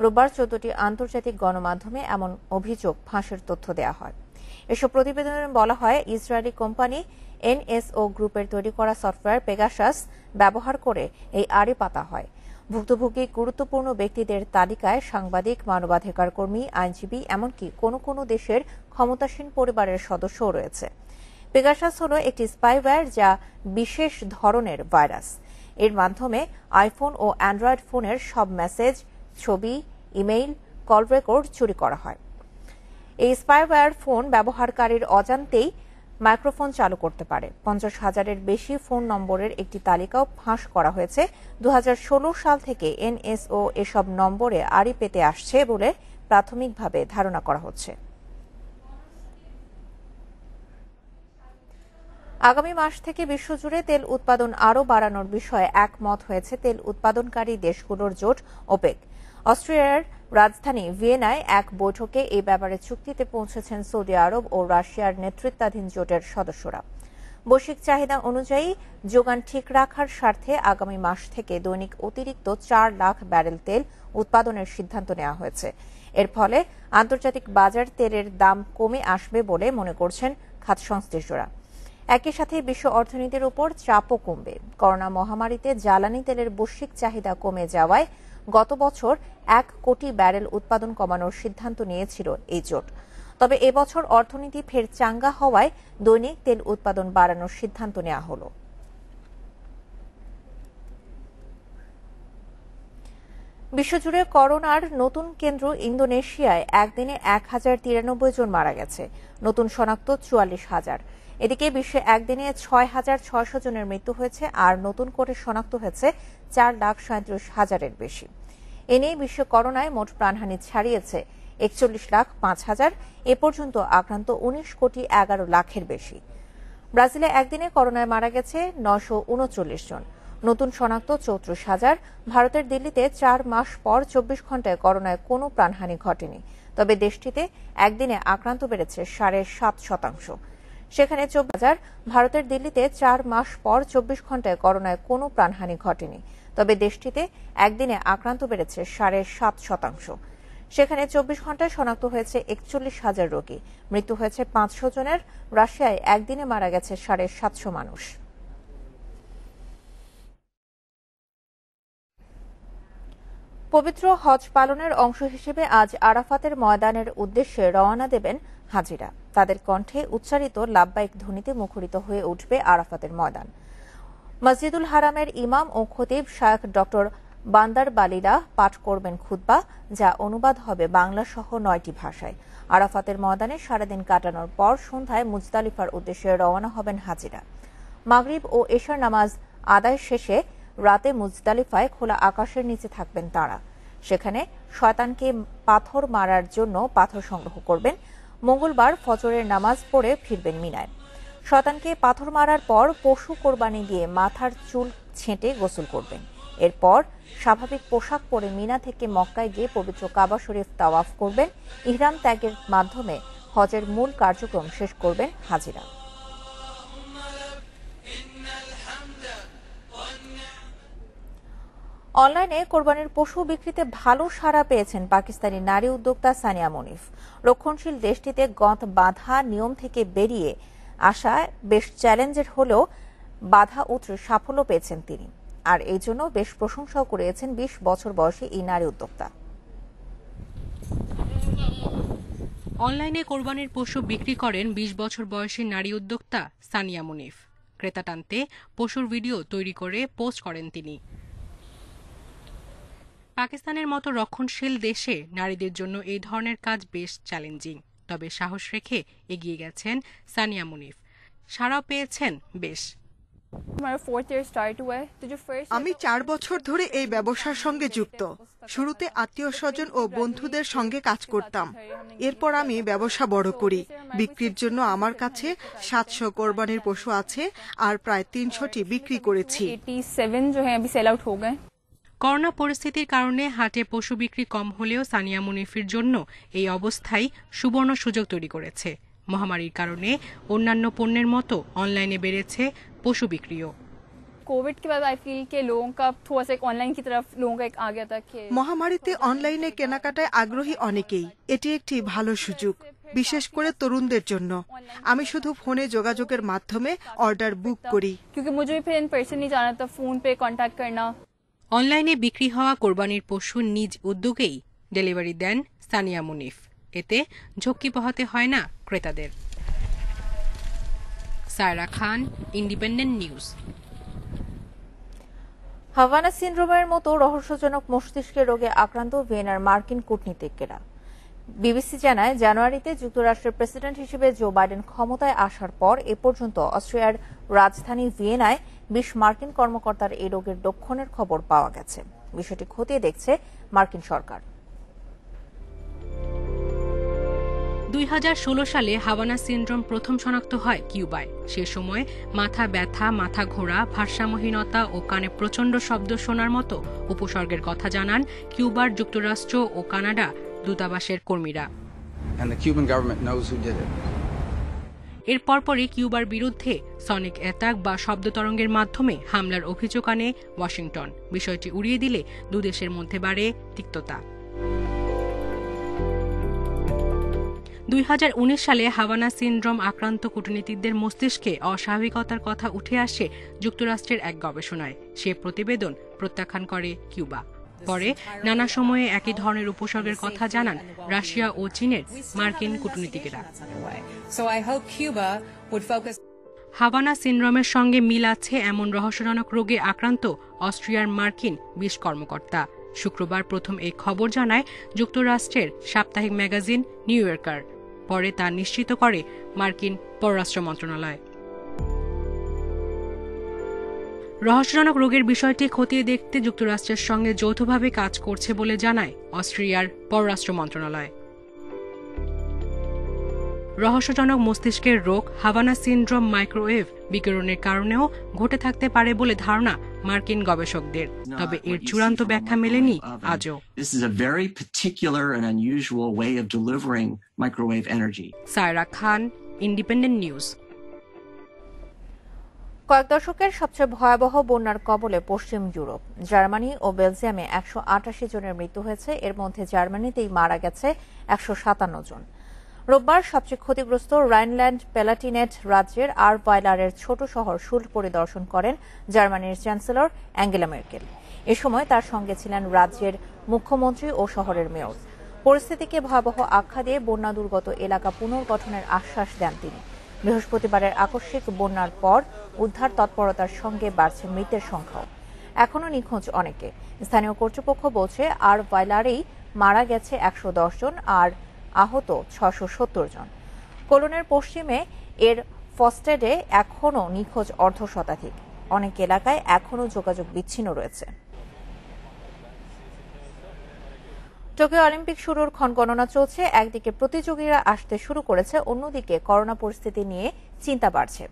রোববার 14টি আন্তর্জাতিক গণমাধ্যমে এমন অভিযোগ ফাঁসের তথ্য দেওয়া হয়। এসব প্রতিবেদনে বলা হয়, ইসরায়েলি কোম্পানি NSO গ্রুপের তৈরি করা সফটওয়্যার পেগাসাস ব্যবহার করে এই আড়ি পাতা হয়। ভুক্তভোগী গুরুত্বপূর্ণ ব্যক্তিদের তালিকায় সাংবাদিক, মানবাধিকার কর্মী, আইনজীবী, এমনকি কোনো দেশের ক্ষমতাসীন পরিবারের সদস্যও রয়েছে। পেগাসাস হল একটি স্পাইওয়্যার যা বিশেষ ধরনের ভাইরাস। এর মাধ্যমে আইফোন ও অ্যান্ড্রয়েড ফোনের সব মেসেজ, ছবি, ইমেইল, কল রেকর্ড চুরি করা হয়। এই স্পাইওয়্যার ফোন ব্যবহারকারীর অজান্তেই মাইক্রোফোন চালু করতে পারে। 50,000-এর বেশি ফোন নম্বরের একটি তালিকাও ফাঁস করা হয়েছে। 2016 সাল থেকে NSO এসব নম্বরে আড়ি পেতে আসছে বলে প্রাথমিকভাবে ধারণা করা হচ্ছে। আগামী মাস থেকে বিশ্বজুড়ে তেল উৎপাদন আরও বাড়ানোর বিষয়ে একমত হয়েছে তেল উৎপাদনকারী দেশগুলোর জোট ওপেক। অস্ট্রিয়ার রাজধানী ভিয়েনায় এক বৈঠকে এই ব্যাপারে চুক্তিতে পৌঁছেছেন সৌদি আরব ও রাশিয়ার নেতৃত্বাধীন জোটের সদস্যরা। বৈশ্বিক চাহিদা অনুযায়ী যোগান ঠিক রাখার স্বার্থে আগামী মাস থেকে দৈনিক অতিরিক্ত 4 লাখ ব্যারেল তেল উৎপাদনের সিদ্ধান্ত নেওয়া হয়েছে। এর ফলে আন্তর্জাতিক বাজার তেলের দাম কমে আসবে বলে মনে করছেন খাত সংশ্লিষ্টরা। একই সাথে বিশ্ব অর্থনীতির উপর চাপও কমবে। করোনা মহামারীতে জ্বালানি তেলের বৈশ্বিক চাহিদা কমে যাওয়ায় গত বছর 1 কোটি ব্যারেল উৎপাদন কমানোর সিদ্ধান্ত নিয়েছিল এই জোট। তবে এবছর অর্থনীতি ফের চাঙ্গা হওয়ায় দৈনিক তেল উৎপাদন বাড়ানোর সিদ্ধান্ত নেওয়া হলো। বিশ্বজুড়ে করোনার নতুন কেন্দ্র ইন্দোনেশিয়ায় একদিনে 1093 জন মারা গেছে, নতুন শনাক্ত 44,000। এদিকে বিশ্বে একদিনে 6,600 জনের মৃত্যু হয়েছে আর নতুন করে শনাক্ত হয়েছে 4,37,000-এর বেশি। এ নিয়ে বিশ্ব করোনায় মোট প্রাণহানি ছাড়িয়েছে 41,05,000। এ পর্যন্ত আক্রান্ত 19,11,00,000-এর বেশি। ব্রাজিলে একদিনে করোনায় মারা গেছে 939 জন, নতুন শনাক্ত 34,000। ভারতের দিল্লিতে 4 মাস পর 24 ঘন্টায় করোনায় কোনো প্রাণহানি ঘটেনি। তবে দেশটিতে একদিনে আক্রান্ত বেড়েছে 7.5%। সেখানে 24,000। ভারতের দিল্লিতে 4 মাস পর 24 ঘন্টায় করোনায় কোনো প্রাণহানি ঘটেনি। তবে দেশটিতে একদিনে আক্রান্ত বেড়েছে 7.5%। সেখানে 24 ঘন্টায় শনাক্ত হয়েছে 41,000 রোগী, মৃত্যু হয়েছে 500 জনের। রাশিয়ায় একদিনে মারা গেছে 750 মানুষ। পবিত্র হজ পালনের অংশ হিসেবে আজ আরাফাতের ময়দানের উদ্দেশ্যে রওনা দেবেন হাজিরা। তাদের কণ্ঠে উচ্চারিত লাব্বাইক ধ্বনিতে মুখরিত হয়ে উঠবে আরাফাতের ময়দান। মসজিদুল হারামের ইমাম ও খতিব শায়খ ডক্টর বান্দার বালিলা পাঠ করবেন খুতবা, যা অনুবাদ হবে বাংলা সহ 9টি ভাষায়। আরাফাতের ময়দানে সারাদিন কাটানোর পর সন্ধ্যায় মুজদালিফার উদ্দেশ্যে রওনা হবেন হাজিরা। মাগরিব ও এশার নামাজ আদায় শেষে রাতে মুজদালিফায় খোলা আকাশের নিচে থাকবেন তাঁরা। সেখানে শয়তানকে পাথর মারার জন্য পাথর সংগ্রহ করবেন। মঙ্গলবার ফজরের নামাজ পড়ে ফিরবেন মিনায়। শয়তানকে পাথর মারার পর পশু কোরবানি দিয়ে মাথার চুল ছেঁটে গোসল করবেন। এরপর স্বাভাবিক পোশাক পরে মিনা থেকে মক্কায় গিয়ে পবিত্র কাবা শরীফ তাওয়াফ করবেন। ইহরাম ত্যাগের মাধ্যমে হজের মূল কার্যক্রম শেষ করবেন হাজিরা। অনলাইনে কোরবানির পশু বিক্রিতে ভালো সাড়া পেয়েছেন পাকিস্তানি নারী উদ্যোক্তা সানিয়া মুনিফ। রক্ষণশীল দেশটিতে গত বাধা নিয়ম থেকে বেরিয়ে আসা বেশ চ্যালেঞ্জের হলেও বাধা উতরে সাফল্য পেয়েছেন তিনি, আর এই জন্য বেশ প্রশংসাও করেছেন 20 বছর বয়সী এই নারী উদ্যোক্তা। অনলাইনে কোরবানির পশু বিক্রি করেন 20 বছর বয়সী নারী উদ্যোক্তা সানিয়া মুনিফ। ক্রেতা টানতে পশুর ভিডিও তৈরি করে পোস্ট করেন তিনি। পাকিস্তানের মতো রক্ষণশীল দেশে নারীদের জন্য এই ধরনের কাজ বেশ চ্যালেঞ্জিং, তবে সাহস রেখে এগিয়ে গেছেন সানিয়া মুনিফ। সাড়াও পেয়েছেন বেশ। আমি 4 বছর ধরে এই ব্যবসার সঙ্গে যুক্ত। শুরুতে আত্মীয় স্বজন ও বন্ধুদের সঙ্গে কাজ করতাম। এরপর আমি ব্যবসা বড় করি। বিক্রির জন্য আমার কাছে 700 কোরবানির পশু আছে আর প্রায় 300টি বিক্রি করেছি। করোনা পরিস্থিতির কারণে হাটে পশু বিক্রি কম হলেও সানিয়া মুনিফের জন্য এই অবস্থায় সুবর্ণ সুযোগ তৈরি করেছে। মহামারীর কারণে অন্যান্য পণ্যের মতো অনলাইনে বেড়েছে পশু বিক্রিও। कोविड के बाद आई फील के लोगों का थोड़ा सा ऑनलाइन की तरफ लोगों का एक आ गया था कि মহামারীতে অনলাইনে কেনাকাটায় আগ্রহী অনেকেই। এটি একটি ভালো সুযোগ, বিশেষ করে তরুণদের জন্য। আমি শুধু ফোনে যোগাযোগের মাধ্যমে অর্ডার বুক করি। क्योंकि मुझे फिर इन पर्सन नहीं जाना था, फोन पे कांटेक्ट करना। অনলাইনে বিক্রি হওয়া কোরবানির পশু নিজ উদ্যোগেই ডেলিভারি দেন সানিয়া মুনিফ। এতে ঝক্কি পোহাতে হয় না ক্রেতাদের। সায়রা খান, ইন্ডিপেন্ডেন্ট নিউজ। হাভানা সিনড্রোমের মতো রহস্যজনক মস্তিষ্কের রোগে আক্রান্ত ভিয়েনার মার্কিন কূটনীতিকেরা। বিবিসি জানায়, জানুয়ারিতে যুক্তরাষ্ট্রের প্রেসিডেন্ট হিসেবে জো বাইডেন ক্ষমতায় আসার পর এ পর্যন্ত অস্ট্রিয়ার রাজধানী ভিয়েনায় ২০ মার্কিন কর্মকর্তার এই রোগের লক্ষণের খবর পাওয়া গেছে। বিষয়টি খতিয়ে দেখছে মার্কিন সরকার। 2016 সালে হাভানা সিনড্রোম প্রথম শনাক্ত হয় কিউবায়। সে সময় মাথা ব্যথা, মাথা ঘোরা, ভারসাম্যহীনতা ও কানে প্রচণ্ড শব্দ শোনার মতো উপসর্গের কথা জানান কিউবার যুক্তরাষ্ট্র ও কানাডা দূতাবাসের কর্মীরা। এর পরপরই কিউবার বিরুদ্ধে সনিক অ্যাটাক বা শব্দ তরঙ্গের মাধ্যমে হামলার অভিযোগ আনে ওয়াশিংটন। বিষয়টি উড়িয়ে দিলে দুদেশের মধ্যে বাড়ে তিক্ততা। 2019 সালে হাভানা সিনড্রোম আক্রান্ত কূটনীতিকদের মস্তিষ্কে অস্বাভাবিকতার কথা উঠে আসে যুক্তরাষ্ট্রের এক গবেষণায়। সে প্রতিবেদন প্রত্যাখ্যান করে কিউবা। পরে নানা সময়ে একই ধরনের উপসর্গের কথা জানান রাশিয়া ও চীনের মার্কিন কূটনীতিকেরা। হাভানা সিনড্রোমের সঙ্গে মিল আছে এমন রহস্যজনক রোগে আক্রান্ত অস্ট্রিয়ার মার্কিন 20 কর্মকর্তা। শুক্রবার প্রথম এই খবর জানায় যুক্তরাষ্ট্রের সাপ্তাহিক ম্যাগাজিন নিউ ইয়র্কার। পরে তা নিশ্চিত করে মার্কিন পররাষ্ট্র মন্ত্রণালয়। রহস্যজনক রোগের বিষয়টি খতিয়ে দেখতে যুক্তরাষ্ট্রের সঙ্গে যৌথভাবে কাজ করছে বলে জানায় অস্ট্রিয়ার পররাষ্ট্র মন্ত্রণালয়। রহস্যজনক মস্তিষ্কের রোগ হাভানা সিনড্রোম মাইক্রোওয়েভ বিকিরণের কারণেও ঘটে থাকতে পারে বলে ধারণা মার্কিন গবেষকদের। তবে এর চূড়ান্ত ব্যাখ্যা মেলেনি আজও। সায়রা খান, ইন্ডিপেন্ডেন্ট নিউজ। কয়েক দশকের সবচেয়ে ভয়াবহ বন্যার কবলে পশ্চিম ইউরোপ। জার্মানি ও বেলজিয়ামে 188 জনের মৃত্যু হয়েছে। এর মধ্যে জার্মানিতেই মারা গেছে 157 জন। রোববার সবচেয়ে ক্ষতিগ্রস্ত রাইনল্যান্ড প্যালাটিনেট রাজ্যের আরভাইলারের ছোট শহর শুল্ট পরিদর্শন করেন জার্মানির চ্যান্সেলর অ্যাঙ্গেলা মের্কেল। এ সময় তার সঙ্গে ছিলেন রাজ্যের মুখ্যমন্ত্রী ও শহরের মেয়র। পরিস্থিতিকে ভয়াবহ আখ্যা দিয়ে বন্যা দুর্গত এলাকা পুনর্গঠনের আশ্বাস দেন তিনি। বৃহস্পতিবারের আকস্মিক বন্যার পর উদ্ধার তৎপরতার সঙ্গে বাড়ছে মৃতের সংখ্যাও। এখনও নিখোঁজ অনেকে। স্থানীয় কর্তৃপক্ষ বলছে আরভাইলারেই মারা গেছে 110 জন আর আহত 670 জন। কোলনের পশ্চিমে এর ফস্টেডে এখনও নিখোঁজ অর্ধশতাধিক। অনেক এলাকায় এখনও যোগাযোগ বিচ্ছিন্ন রয়েছে। টোকিও অলিম্পিক শুরুর ক্ষণগণনা চলছে। একদিকে প্রতিযোগীরা আসতে শুরু করেছে, অন্যদিকে করোনা পরিস্থিতি নিয়ে চিন্তা বাড়ছে।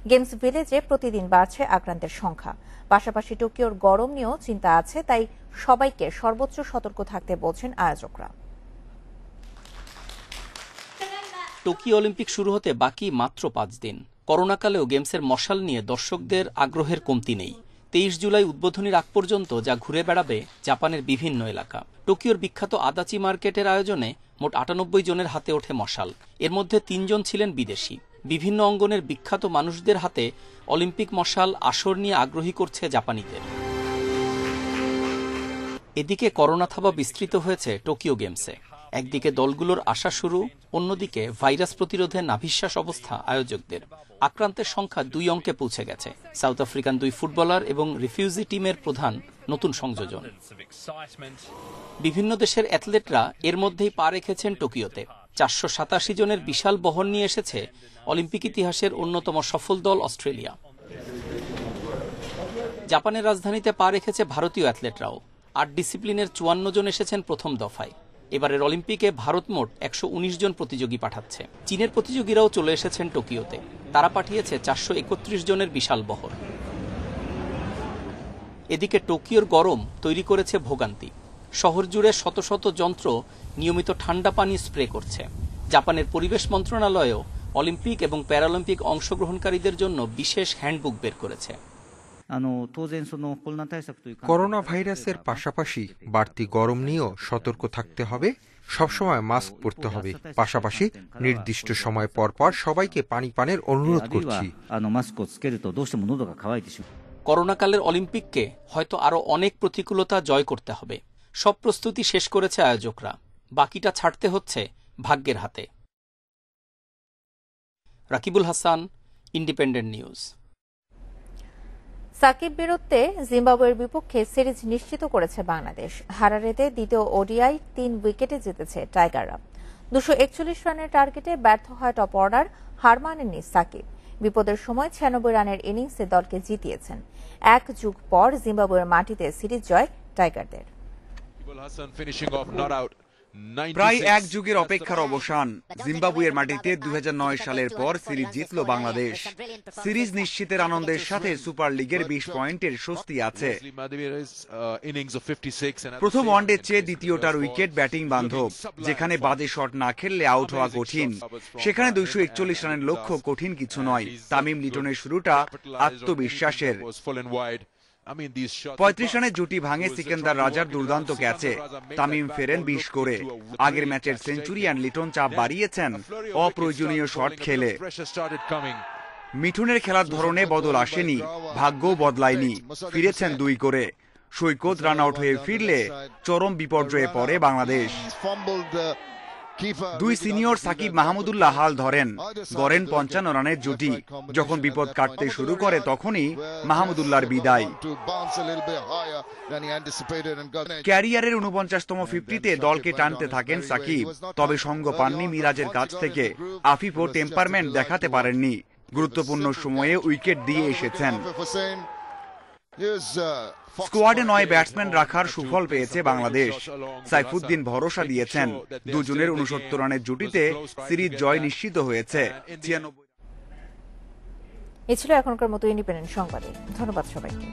গেমস ভিলেজে প্রতিদিন বাড়ছে আক্রান্তের সংখ্যা। পাশাপাশি টোকিওর গরম নিয়েও চিন্তা আছে, তাই সবাইকে সর্বোচ্চ সতর্ক থাকতে বলছেন আয়োজকরা। টোকিও অলিম্পিক শুরু হতে বাকি মাত্র 5 দিন। করোনাকালেও গেমসের মশাল নিয়ে দর্শকদের আগ্রহের কমতি নেই। 23 জুলাই উদ্বোধনীর আগ পর্যন্ত যা ঘুরে বেড়াবে জাপানের বিভিন্ন এলাকা। টোকিওর বিখ্যাত আদাচি মার্কেটের আয়োজনে মোট 98 জনের হাতে ওঠে মশাল। এর মধ্যে 3 জন ছিলেন বিদেশি। বিভিন্ন অঙ্গনের বিখ্যাত মানুষদের হাতে অলিম্পিক মশাল আসর নিয়ে আগ্রহী করছে জাপানিদের। এদিকে করোনা থাবা বিস্তৃত হয়েছে টোকিও গেমসে। একদিকে দলগুলোর আসা শুরু, অন্যদিকে ভাইরাস প্রতিরোধে নাভিশ্বাস অবস্থা আয়োজকদের। আক্রান্তের সংখ্যা 2 অঙ্কে পৌঁছে গেছে। সাউথ আফ্রিকান 2 ফুটবলার এবং রিফিউজি টিমের প্রধান নতুন সংযোজন। বিভিন্ন দেশের অ্যাথলেটরা এর মধ্যেই পা রেখেছেন টোকিওতে। 487 জনের বিশাল বহর নিয়ে এসেছে অলিম্পিক ইতিহাসের অন্যতম সফল দল অস্ট্রেলিয়া। জাপানের রাজধানীতে পা রেখেছে ভারতীয় অ্যাথলেটরাও। 8 ডিসিপ্লিনের 54 জন এসেছেন প্রথম দফায়। এবারের অলিম্পিকে ভারত মোট 119 জন প্রতিযোগী পাঠাচ্ছে। চীনের প্রতিযোগীরাও চলে এসেছেন টোকিওতে। তারা পাঠিয়েছে 431 জনের বিশাল বহর। এদিকে টোকিওর গরম তৈরি করেছে ভোগান্তি। শহর জুড়ে শত শত যন্ত্র নিয়মিত ঠান্ডা পানি স্প্রে করছে। জাপানের পরিবেশ মন্ত্রণালয়ও অলিম্পিক এবং প্যারালিম্পিক অংশগ্রহণকারীদের জন্য বিশেষ হ্যান্ডবুক বের করেছে। করোনা ভাইরাসের পাশাপাশি বাড়তি গরম নিয়েও সতর্ক থাকতে হবে, সবসময় মাস্ক পরতে হবে, পাশাপাশি নির্দিষ্ট সময় পর পর সবাইকে পানি পানের অনুরোধ করছি। করোনাকালের অলিম্পিককে হয়তো আরো অনেক প্রতিকূলতা জয় করতে হবে। সব প্রস্তুতি শেষ করেছে আয়োজকরা, বাকিটা ছাড়তে হচ্ছে ভাগ্যের হাতে। Rakibul Hasan, Independent News. সাকিব বীরত্বে জিম্বাবুয়ের বিপক্ষে সিরিজ নিশ্চিত করেছে বাংলাদেশ। হারারেতে দ্বিতীয় ওডিআই 3 উইকেটে জিতেছে টাইগাররা। 241 রানের টার্গেটে ব্যর্থ হয় টপ অর্ডার, হার মানেননি সাকিব। বিপদের সময় 96 রানের ইনিংসে দলকে জিতিয়েছেন। 1 যুগ পর জিম্বাবুয়ের মাটিতে সিরিজ জয় টাইগারদের। প্রায় 1 যুগের অপেক্ষার অবসান। জিম্বাবুয়ের মাটিতে 2009 সালের পর সিরিজ জিতল বাংলাদেশ। সিরিজ নিশ্চিতের আনন্দের সাথে সুপার লিগের 20 পয়েন্টের স্বস্তি আছে। প্রথম ওয়ানডে চেয়ে দ্বিতীয়টার উইকেট ব্যাটিং বান্ধব। যেখানে বাজে শট না খেললে আউট হওয়া কঠিন, সেখানে 241 রানের লক্ষ্য কঠিন কিছু নয়। তামিম লিটনের শুরুটা আত্মবিশ্বাসের। 35 রানের জুটি ভাঙে সিকান্দার রাজার দুর্দান্ত ক্যাচে। তামিম ফেরেন 20 করে। আগের ম্যাচের সেঞ্চুরিয়ান লিটন চাপ বাড়িয়েছেন অপ্রয়োজনীয় শট খেলে। মিঠুনের খেলার ধরনে বদল আসেনি, ভাগ্যও বদলায়নি, ফিরেছেন 2 করে। সৈকত রান আউট হয়ে ফিরলে চরম বিপর্যয়ে পড়ে বাংলাদেশ। 2 সিনিয়র সাকিব মাহমুদুল্লাহ হাল ধরেন, গড়েন 55 রানের জুটি। যখন বিপদ কাটতে শুরু করে তখনই মাহমুদুল্লাহর বিদায়। ক্যারিয়ারের 49তম 50-তে দলকে টানতে থাকেন সাকিব। তবে সঙ্গ পাননি মিরাজের কাছ থেকে। আফিফও টেম্পারমেন্ট দেখাতে পারেননি। গুরুত্বপূর্ণ সময়ে উইকেট দিয়ে এসেছেন। স্কোয়াডে 9 ব্যাটসম্যান রাখার সুফল পেয়েছে বাংলাদেশ। সাইফুদ্দিন ভরসা দিয়েছেন, দুজনের 69 রানের জুটিতে সিরিজ জয় নিশ্চিত হয়েছে। এ ছিল এখনকার মতো ইন্ডিপেন্ডেন্ট সংবাদে। ধন্যবাদ সবাইকে।